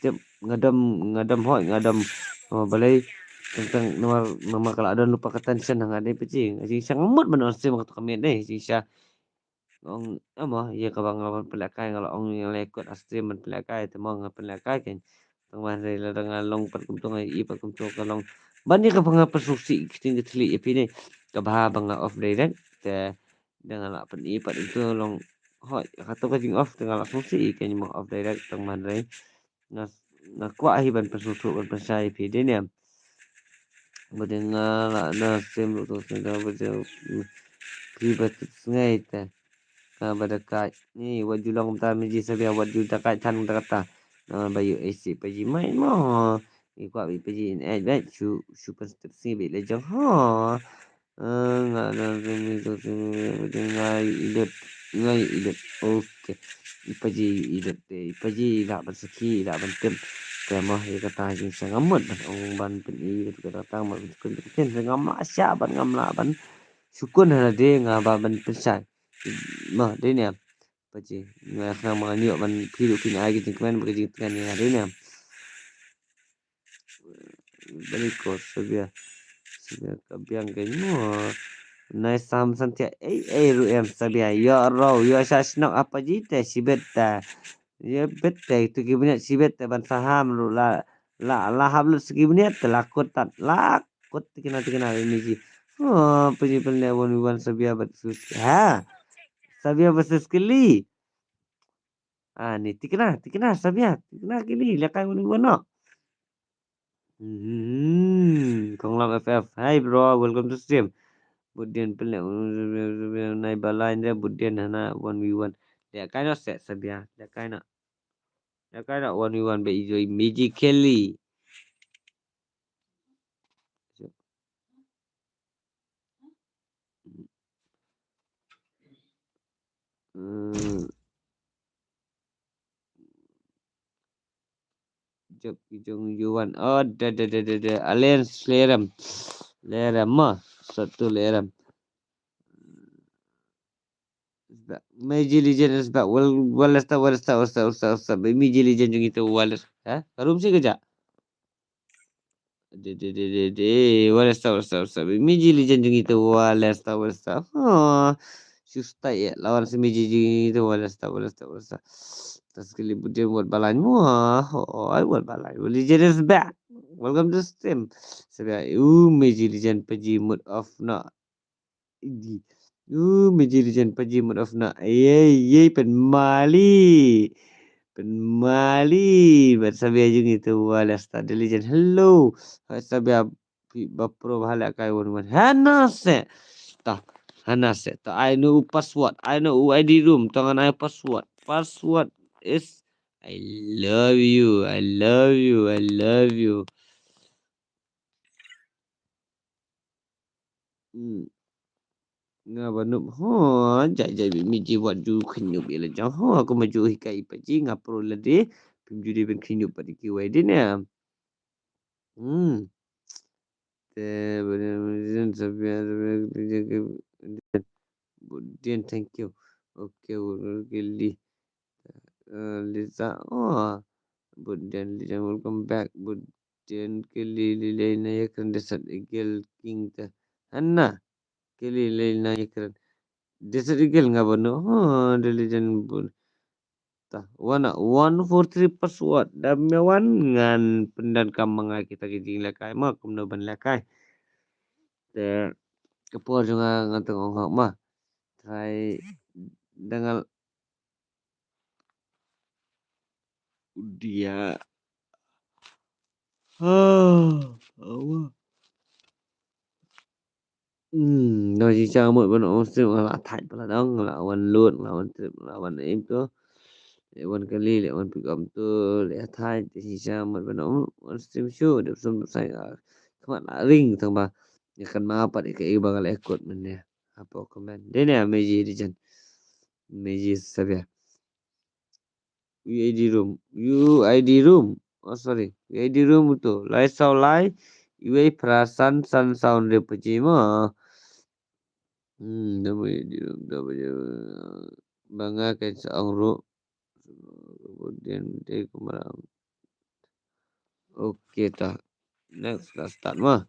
tip ngadam hoi ngadam balai tentang nomor kalau ada lupa ketension hang ada paji sang mut benar stream kami deh sisa ong amo ya ka bang pelakai kalau ong yang lekot astri men pelakai temong pelakai kan teman rela dengan long per kuntung i per kuntung kalong bani ka bang persuksi kiting kitli ipi ni ka bah bang off direct ke dengan la pen i per itu long hoi kata ka jing off dengan la susi kan mo off direct teman re na kwa hi ban persusu ban persai pi de ne bedengar na sim tu sudah betul kribat ngai ta berdekat ni waju long ta meji sabia waju dekat tan kata bayu AC paji mai mo ni kuat bi paji in bet super step si bi le jong ha ngana ni tu ngai idet okey paji idet paji la berseki la bentem kemo ya kata jing sangamut ong ban pen i kata datang ma kun pen ngam asya ban ngam la ban sukun ha de ngaba ban pesai mah dia ni apa je ngah nama ni man hidup pin ai gitu kan bekerja kan ni hari ni balik ko sabia kabiang kan mo nai sam santia ru em sabia ya ro ya sasnak apa je te sibeta Ya bete tu gimana si bete ban saham lu la hablu segimana telakot tat lakot tikina ini sih. Oh, penyimpannya wan sabia versus ha. Sabia versus kili. Ah, ni tikina sabia. Tikina kili lakai wan no. Konglam FF. Hi bro, welcome to stream. Budian pelak naik balain dia budian hana 1v1. Dia kind of set sabia. Dia kind of 1v1 be ijo meiji kelly. Jok ijong yuan. Oh, da. Alliance lerem. Lerem mah. Satu lerem. Meiji Legend is back. Well, let's start. Meiji Legend yung itu walas. Ha? Karum sih kerja. Well, let's start. Meiji Legend yung itu walas. Oh, susah ya. Lawan si Meiji yung itu walas. Tas kali dia buat balan wah. Oh, I buat balan. Legend is back. Welcome to stream. Sebab Meiji Legend pergi mood off nak. Meiji Legend pergi mood off nak. Ye penmali. Bersabi aja gitu. Wala start the Legend. Hello. Sabi bapro bahala kay one. Hanase. Tah. Hanase. Tah I know password. I know ID room. Tangan I password. Password is I love you. I love you. Nga banup jai bi mi ji wat ju khinyup ile jang ko maju hikai paji ngapro lade pimjudi ben khinyup padi ki wai din ya te ben sabya budin thank you okay gilli Liza budin Liza welcome back budin gilli lilai na yakan desat igel king ta anna gilli lilai na yakan desat igel ngabano diligent bun ta wana 143 password damiawan ngan pendan kamanga kita gijing lakai ma kumno ban lakai te kepo juga ngantong ongok ma try dengan dia Allah nói gì chào mọi bạn ông sự là thạch là đông làวันluôn làวันsự làวันem cơ đểวันcái ly đểวันbị gầm tôi để thai thì chào mọi bạn ôngวันstream show được xong sai các bạn đã ring thằng bà ya kan ma apa di kai bakal ikut mana apa komen dia ni meji di jan meji sabia UID room oh sorry UID room tu lai sau lai UID perasan san sound dia pejima dah bangga kan seorang ro kemudian dia kemarang okey tah next last start mah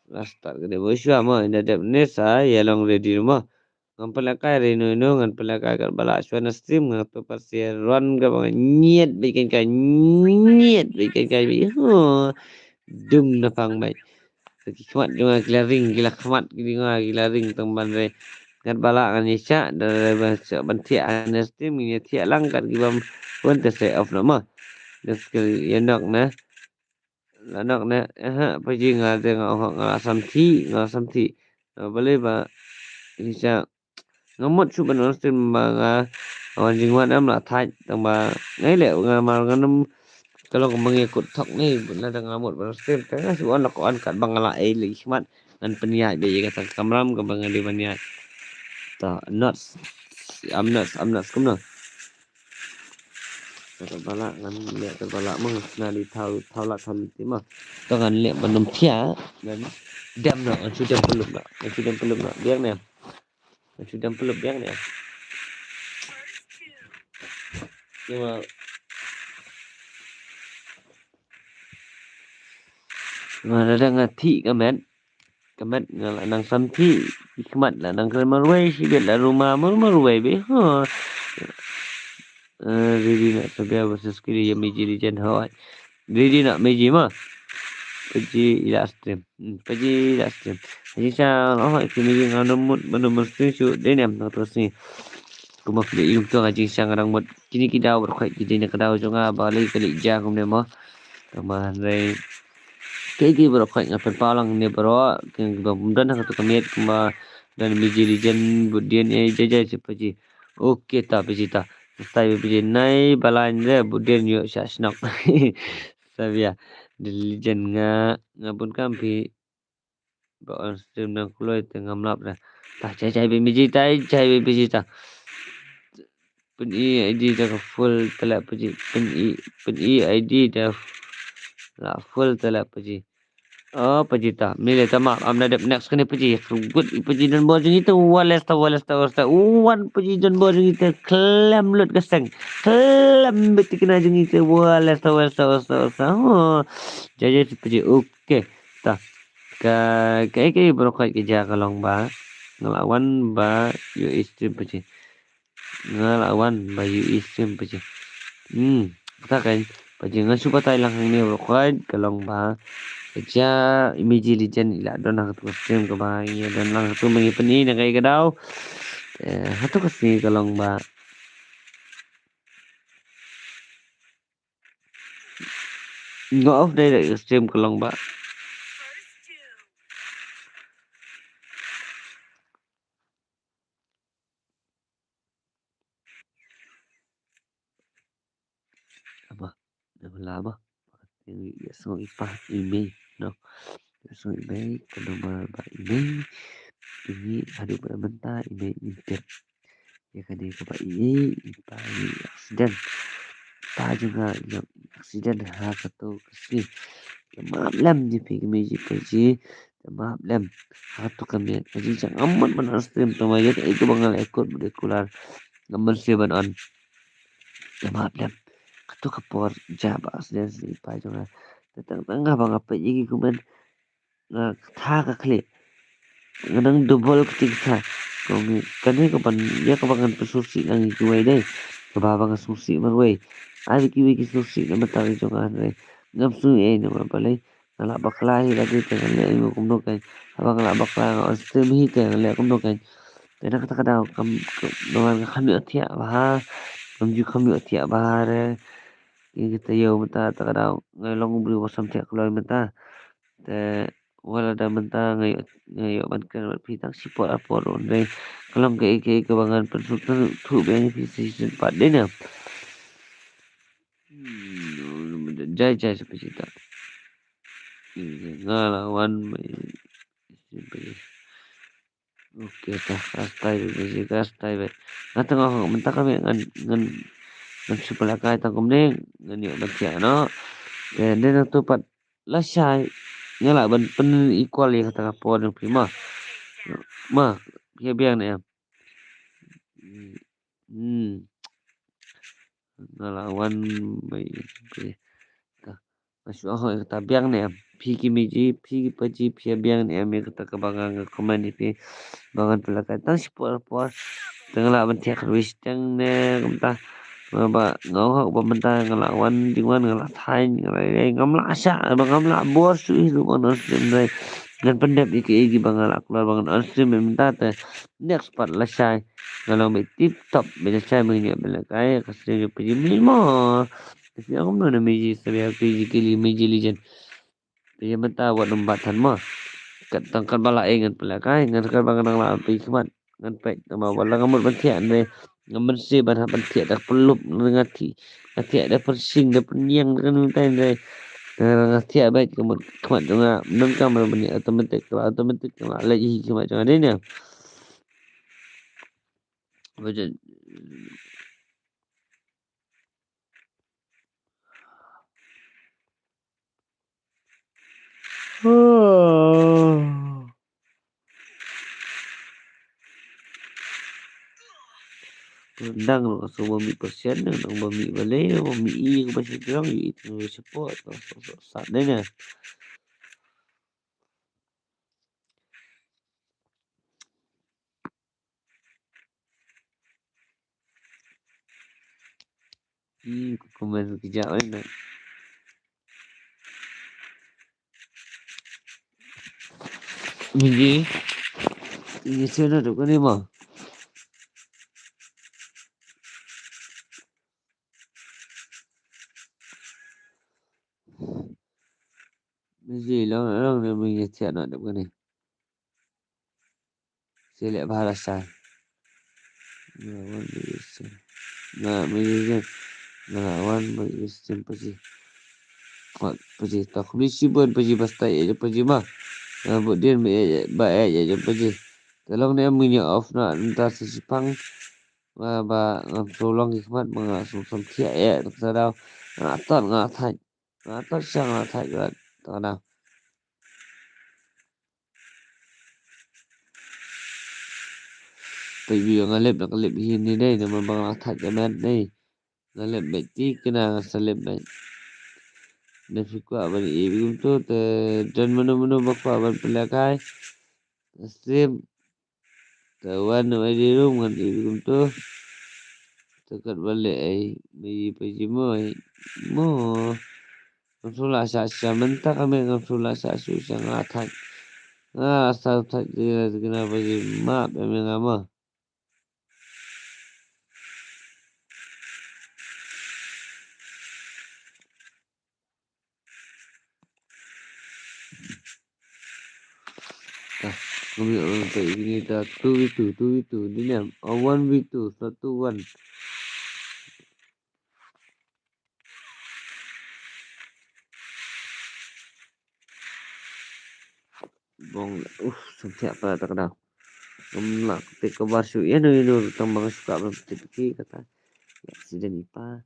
last start ke dia bersua mah dah ada ni saya long ready mah ngan pelakai reno ngan pelakai kat balak suara stream ngan tu pasti run ke bang nyet bikin kai dum na pang bai kemat dengan clearing gila kemat gila ring temban re ngan balak kan isya dari bahasa bentia an stream ni tiak lang kat gibam pun terse off nama dan skill yenak na anak na pergi ngade ngah samti boleh ba isya ngamot chu ban stream ba awan jingwan am la thai tang ba ngai le ngamal nganam kalau mengikut tok ni benar dengan ngamot ban stream kan suan la koan kat bangala ai li hikmat dan peniat be kata kamram ke bang di peniat ta nuts I'm nuts kumna terbala ngan le terbala meng na di thau la thal ti ma tangan le banum thia dan dam na sudah belum nak biang ni sudah belum biang ni nhưng mà nó đang thị comment là đang xăm thị comment là đang cái mà ruồi chỉ biết là rumah mà ruồi bé Ready nak sebelah versus kiri yang meiji legend hot. Ready nak meiji mah. Paji ilak stream. Paji ilak stream. Paji sang ke meiji ngano mut benda mesti su denam nak terus ni. Kuma pilih yung tu ngaji sang orang mut. Kini kita berkhait jadi nak kedau jonga balik kali jang kumne mah. Kemahan rai. Kayak berkhait ngapen palang ni bro. Keng bumdan nak tu kamiat kuma dan meiji legend budian jaja paji. Okey tak paji tak. Style paji nai balan dia budian yo syasnak. Sabia. Legend ngapun kampi baon stream nang kuloi tengah melap dah. Tak cai biji tai cai biji ta. Pen ID dah full telak pergi. Pen ID dah lah full telak pergi. Oh pergi tak. Mila tak mak am nadap next kena pergi. Good pergi dan bawa itu wales ta. Wan pergi dan bawa itu khlem lut keseng. Khlem betik kena jeng itu wales ta. Oh. Jadi pergi okey. Tak. Cái brokat kerja kalau ba ngelawan ba US pergi. Ngelawan ba US pergi. Kata kan pergi ngasupa Thailand ni brokat kalau ba kerja meiji legend ila don nak tu stream ke ba ya dan lang tu mengipeni nak kai kedau. Hatu kasi kalau ba go off day stream kalau ba. Apa? Dah lama. Yang so ipah email no. So email kalau ba email ini ada mentah ini intip ya kan dia kepak ini aksiden pa juga yang aksiden ha satu kesi maaf lam di pergi meji pergi maaf lam satu kami pergi jangan amat mana stream tu maya itu bangal ikut berikular gambar siaban on maaf lam katu kapor jaba aksiden si pa juga tentang tengah bang apa jadi kuman tha ka klik kadang double ketika kong kan ko pan ya ko bangan pesusi nang ikuai dai ko ba bangan susi marwai ai ki susi na mata jo kan re ngam su e no ba le la bakla hi lagi tengan le ngo kum no kan abang la bakla on stream hi tengan le kum no kan tena kata kada kam dengan kami atia ba kam ju kami atia ba re kita yo mata ta kada ngai long bulu wasam tia keluar mata te wala da menta ngayo ban kan pitang sipot apor onde kalau ke kebangan pensultan tu beneficient part dena jai seperti itu ngalawan okey tah kastai be ngatang menta kami ngan supaya tang kumne ngan yo bacia no dan tu pat lasai nyala ban pen equal yang kata kapor yang prima ma biang ni ngalawan mai masuk aku kata biang ni pigi meji pigi paji pia biang ni ami kata kebangan komen ni bangan pelakai tang sipor tengah lah bentia kerwis teng ne kata ba ngau hak ba mentah ngelawan dingwan ngelah thai ngelai ngamla asa bang ngamla bor su hidu on stream dai dan pendep iki bangal keluar bangan on stream minta te next part lasai kalau be tip top be lasai mengi bela kai kasih pergi mimo tapi aku mana meji saya pergi kili meji legend dia mentah buat lembatan mah kat tangkan bala ingat pula kai ngan kan bangan nang la pergi kemat ngan pek nama wala ngamut bantian dai ngamen si ban hapan tiak dah pelup ngati tiak dah persing dah penyang kan minta dai ngati baik kemat juga nem kamera bani automatic kalau lagi kemat jangan dia ni baca rendang lo so bami persen nang bami bale bami i ko basi terang itu support so sat dai ni Aku komen sekejap nak. Meiji. Ini sana tu kan ni mah. Meiji lang dia punya siap nak tu kan ni. Saya lihat bahasa. Nah, Meiji. Nah, Meiji paji. Paji tak mesti pun paji pasta je paji mah. Buat dia baik je paji. Tolong dia punya off nak entah sesipang. Ba tolong hikmat mengasum tiap ya tersadau. Ngatat sang ngatat berat. Tak nak. Baby ngalip nak ngalip ini deh nama bang ngatat jaman deh. Ngalip beti kena salip baik. Dan fikwa bani ibu tu dan menu-menu bakwa ban pelakai. Stream kawan di rumah kan ibu tu. Tekat balik bayi paji mo. Konsulah sasa mentah kami konsulah sasa sang ngatat. Asal tak dia kenapa je mak memang ama. Kami orang tak ini dah tu itu ni ni 1v2 1-1. Bong sampai apa tak kenal. Nak ketik kabar su ya no tambah suka belum ketik kata. Ya sudah nipa.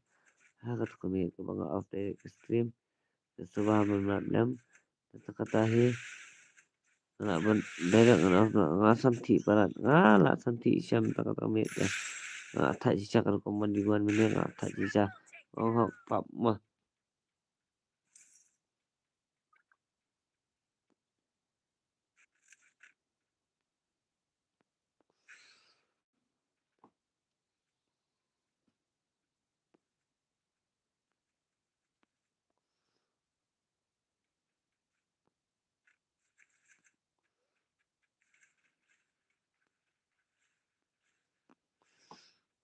Kata kami ke bang off dari stream. Sesuatu malam kata he nak ben dadak ngasam ti parat ngala santi syam tak kami tak jijak kalau komandiwan meneng tak jijak oh pap mah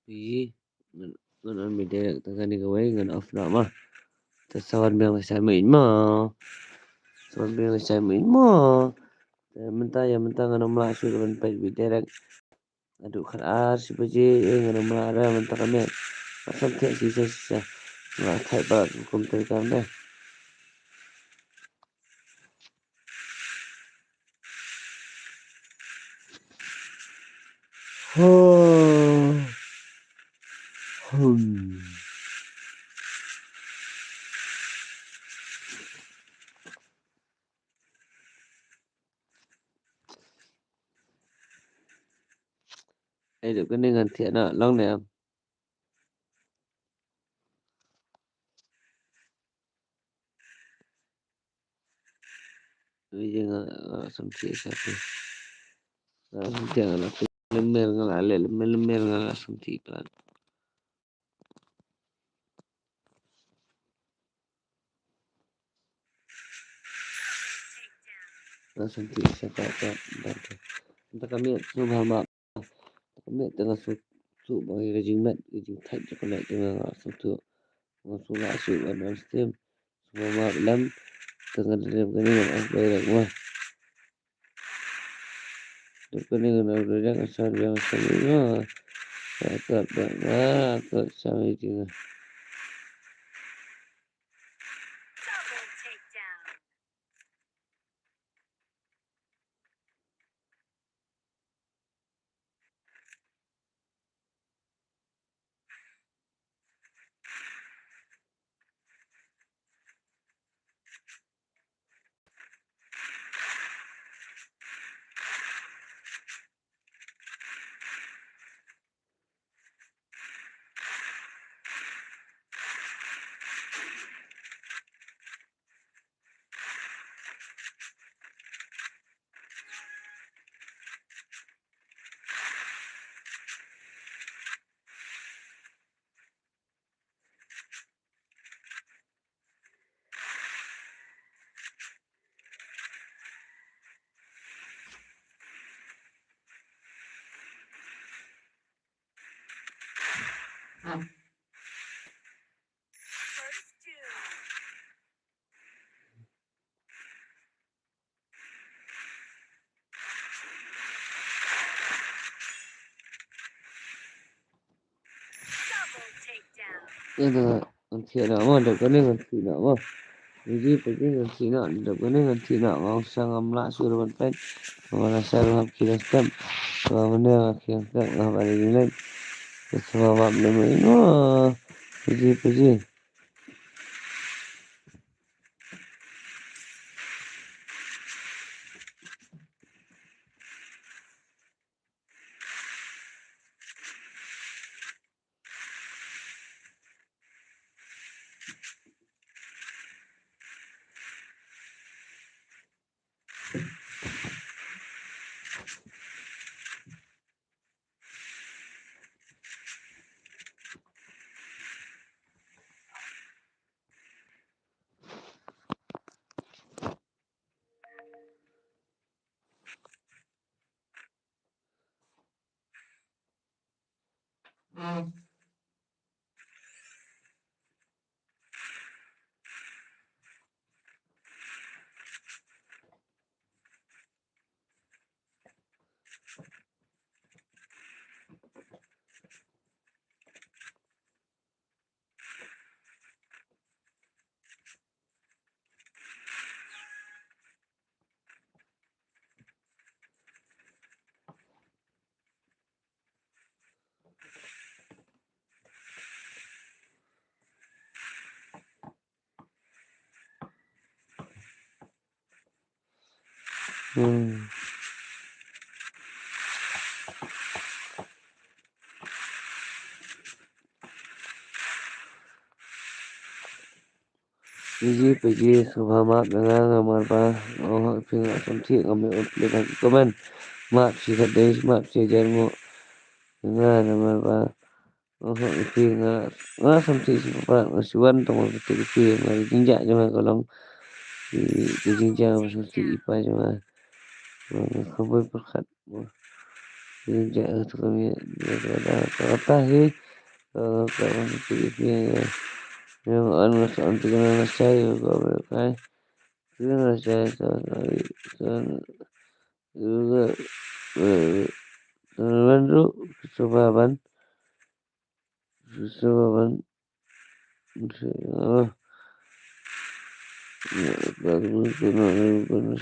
pi ngan media tengah ni kawai ngan off nak mah tersawan biang saya main mah sawan biang saya main mah mentah ngan nomor asu dengan page media aduk kan si paji ngan nomor ada mentah kami asal tiap sisa nak type barat komputer kami Duk kena dengan tiap nak long ni jangan sampai siapa jangan aku lemel ngalale lemel ngalah sampai pelan sampai siapa entah kami subah mak kami tengah su bagi rejimat rejim tight je kena tengah satu sulah asyik dan stream semua mak dalam tengah dalam kini nak bayar mah tu kini nak bayar asal yang semua tak tak sampai tinggal Ina antina mo da ganin antina mo Biji biji antina da ganin antina mo sangam la suruh pen wala sarung kira stem mana kira stem ngabari gilek semua bab nama ino biji biji biji biji subha map dengan ngamar pa oh pinga samthi ngame utle ba komen map si kadai map si jango dengan ngamar pa oh pinga samthi si pa suan tong ti pi ma jinja jama kolong di jinja samthi ipa jama khoboi perkhat jinja tu kami ada kata he kawan ti pi yang anu santi kana saya ko kai kana saya kan juga Lalu kesobaban kesobaban oh bagus benar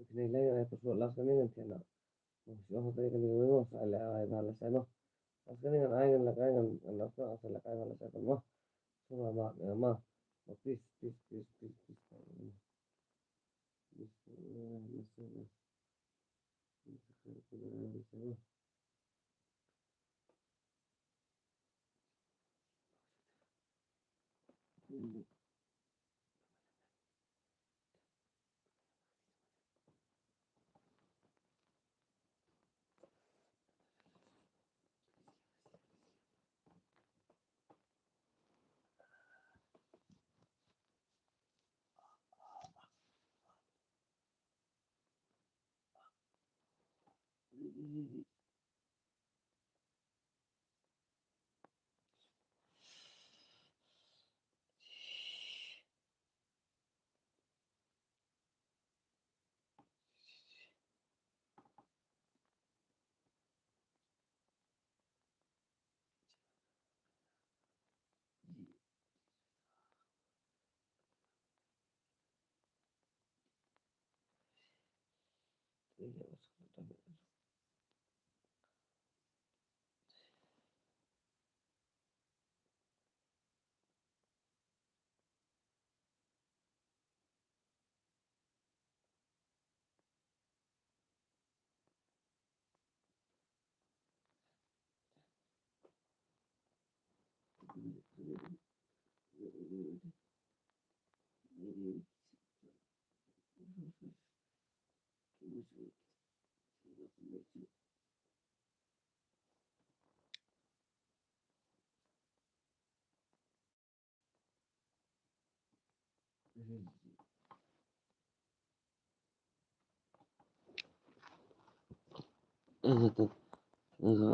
Kini lai ai to las kani ngan tiana. Yo ho tadi kani ngo sala ai bala sai no. Las kani ngan ai ngan la kai ngan las no asala kai bala sai no. So ma please please please please please.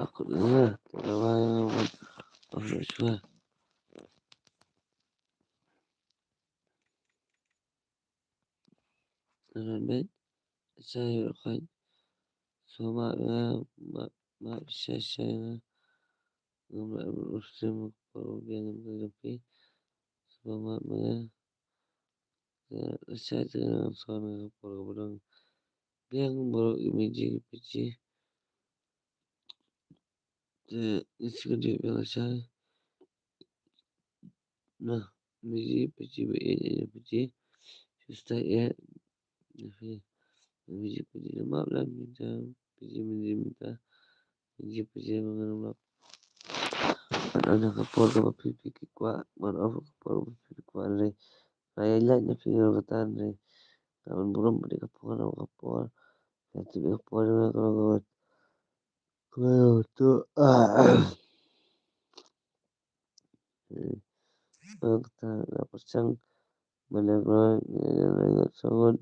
Aku dengar, terlalu banyak. Öğrenmek, sayıyorken, soma ma şaşaya, ustimu benim gapi, soma saya dengan sana orang yang baru meiji paji, इसको जो व्यवसाय ना meiji paji paji susta ya meiji paji mabla minta minta meiji paji mengenal ada kapor pipi kwa man of kapor pipi kwa re raya nya finger katan re kawan burung pada kapor kapor nanti kapor kalau tu kita pasang mana sangat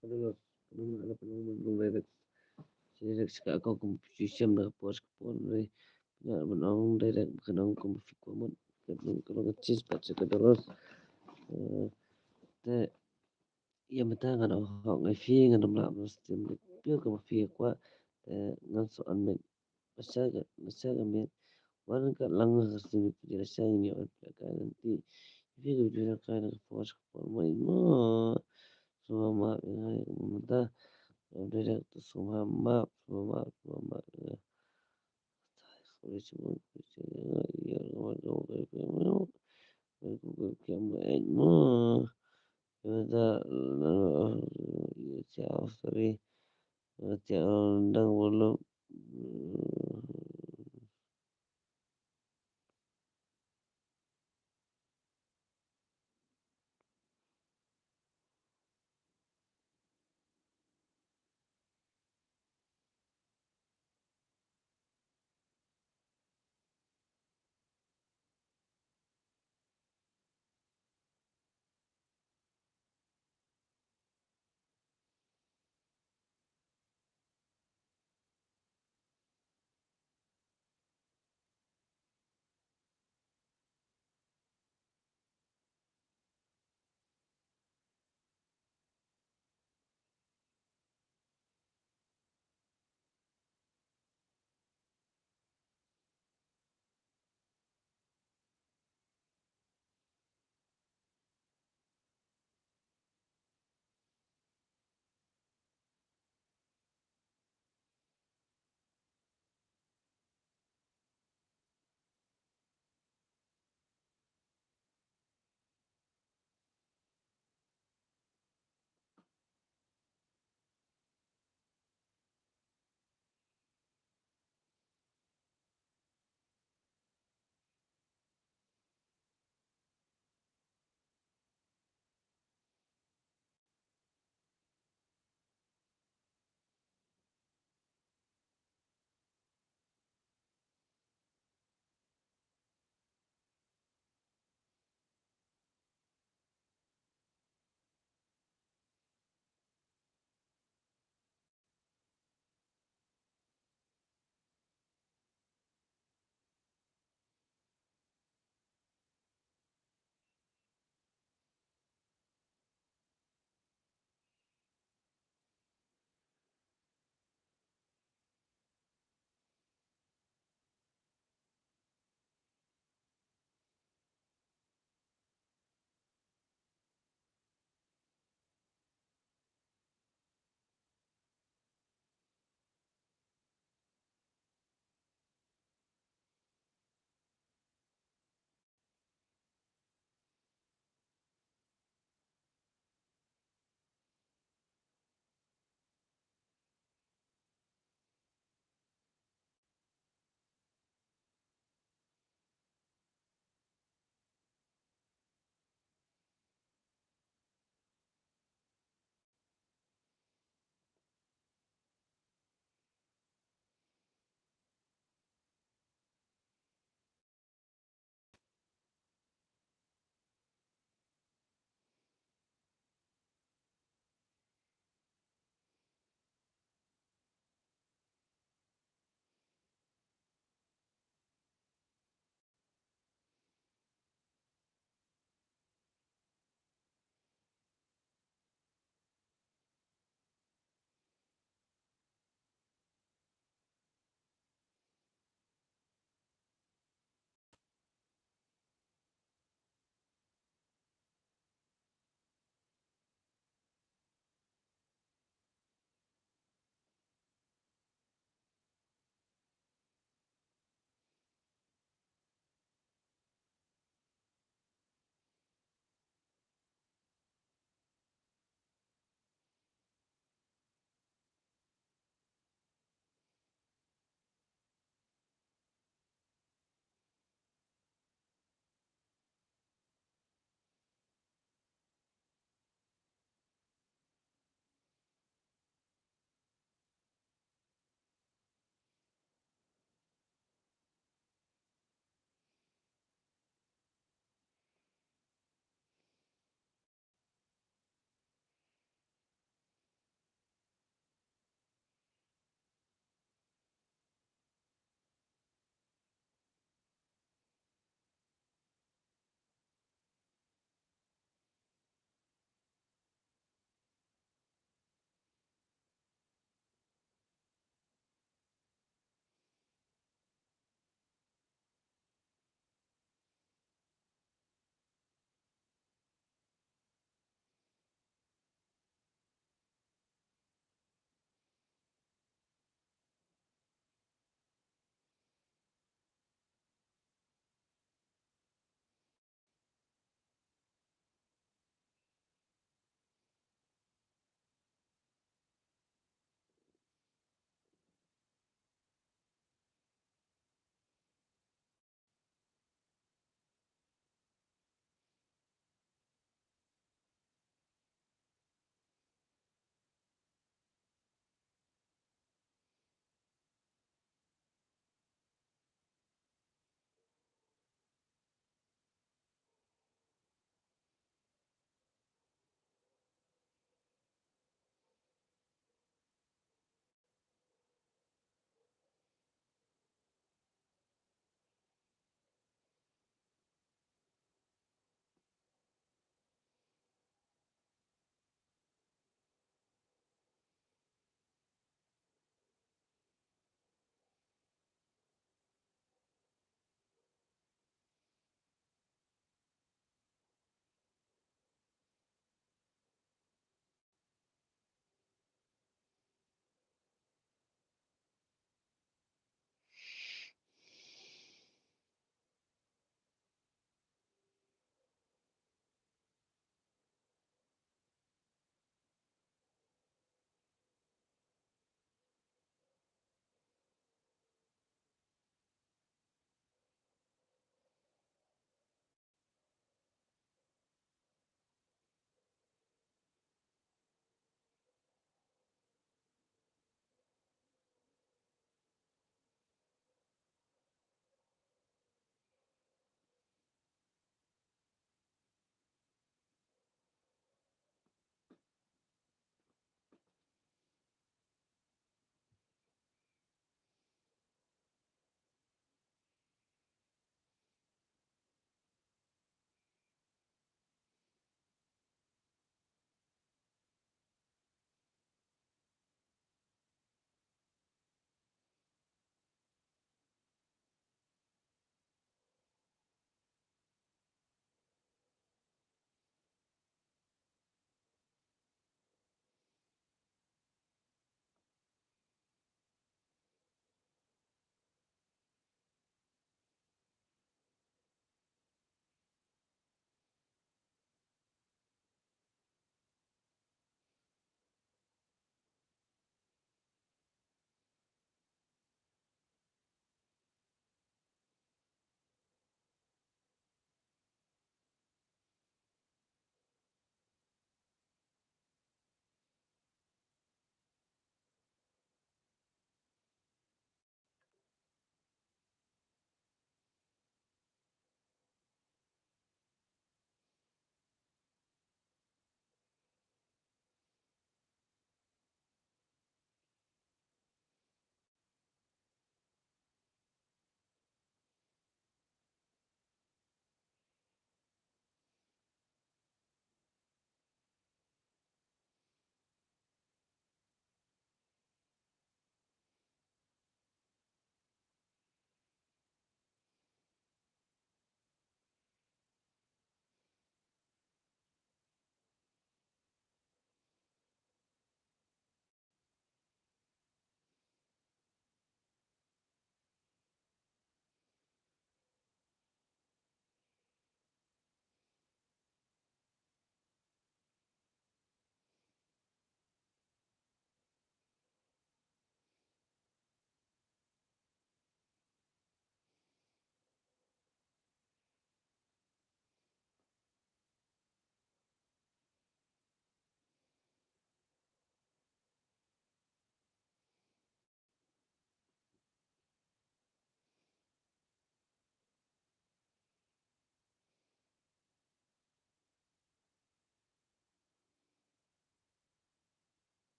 Kadang kadang ada penong direct ska ako kung system na pos ko po ay na manong direct kanang kung fikwaman kanang cheese pat sa kadaros te iya mata nga ho ngai fi nga nam la mas tem pio ka fi kwa te ngan so an men masa ga men wan ka lang ha sim pi ra sa ni on ka nanti fi ga bi ra ka na pos ko po mai mo so ma ngai mata direct so ma so ma Richmond, Virginia, Illinois, mo da chào sorry chào đang buồn lắm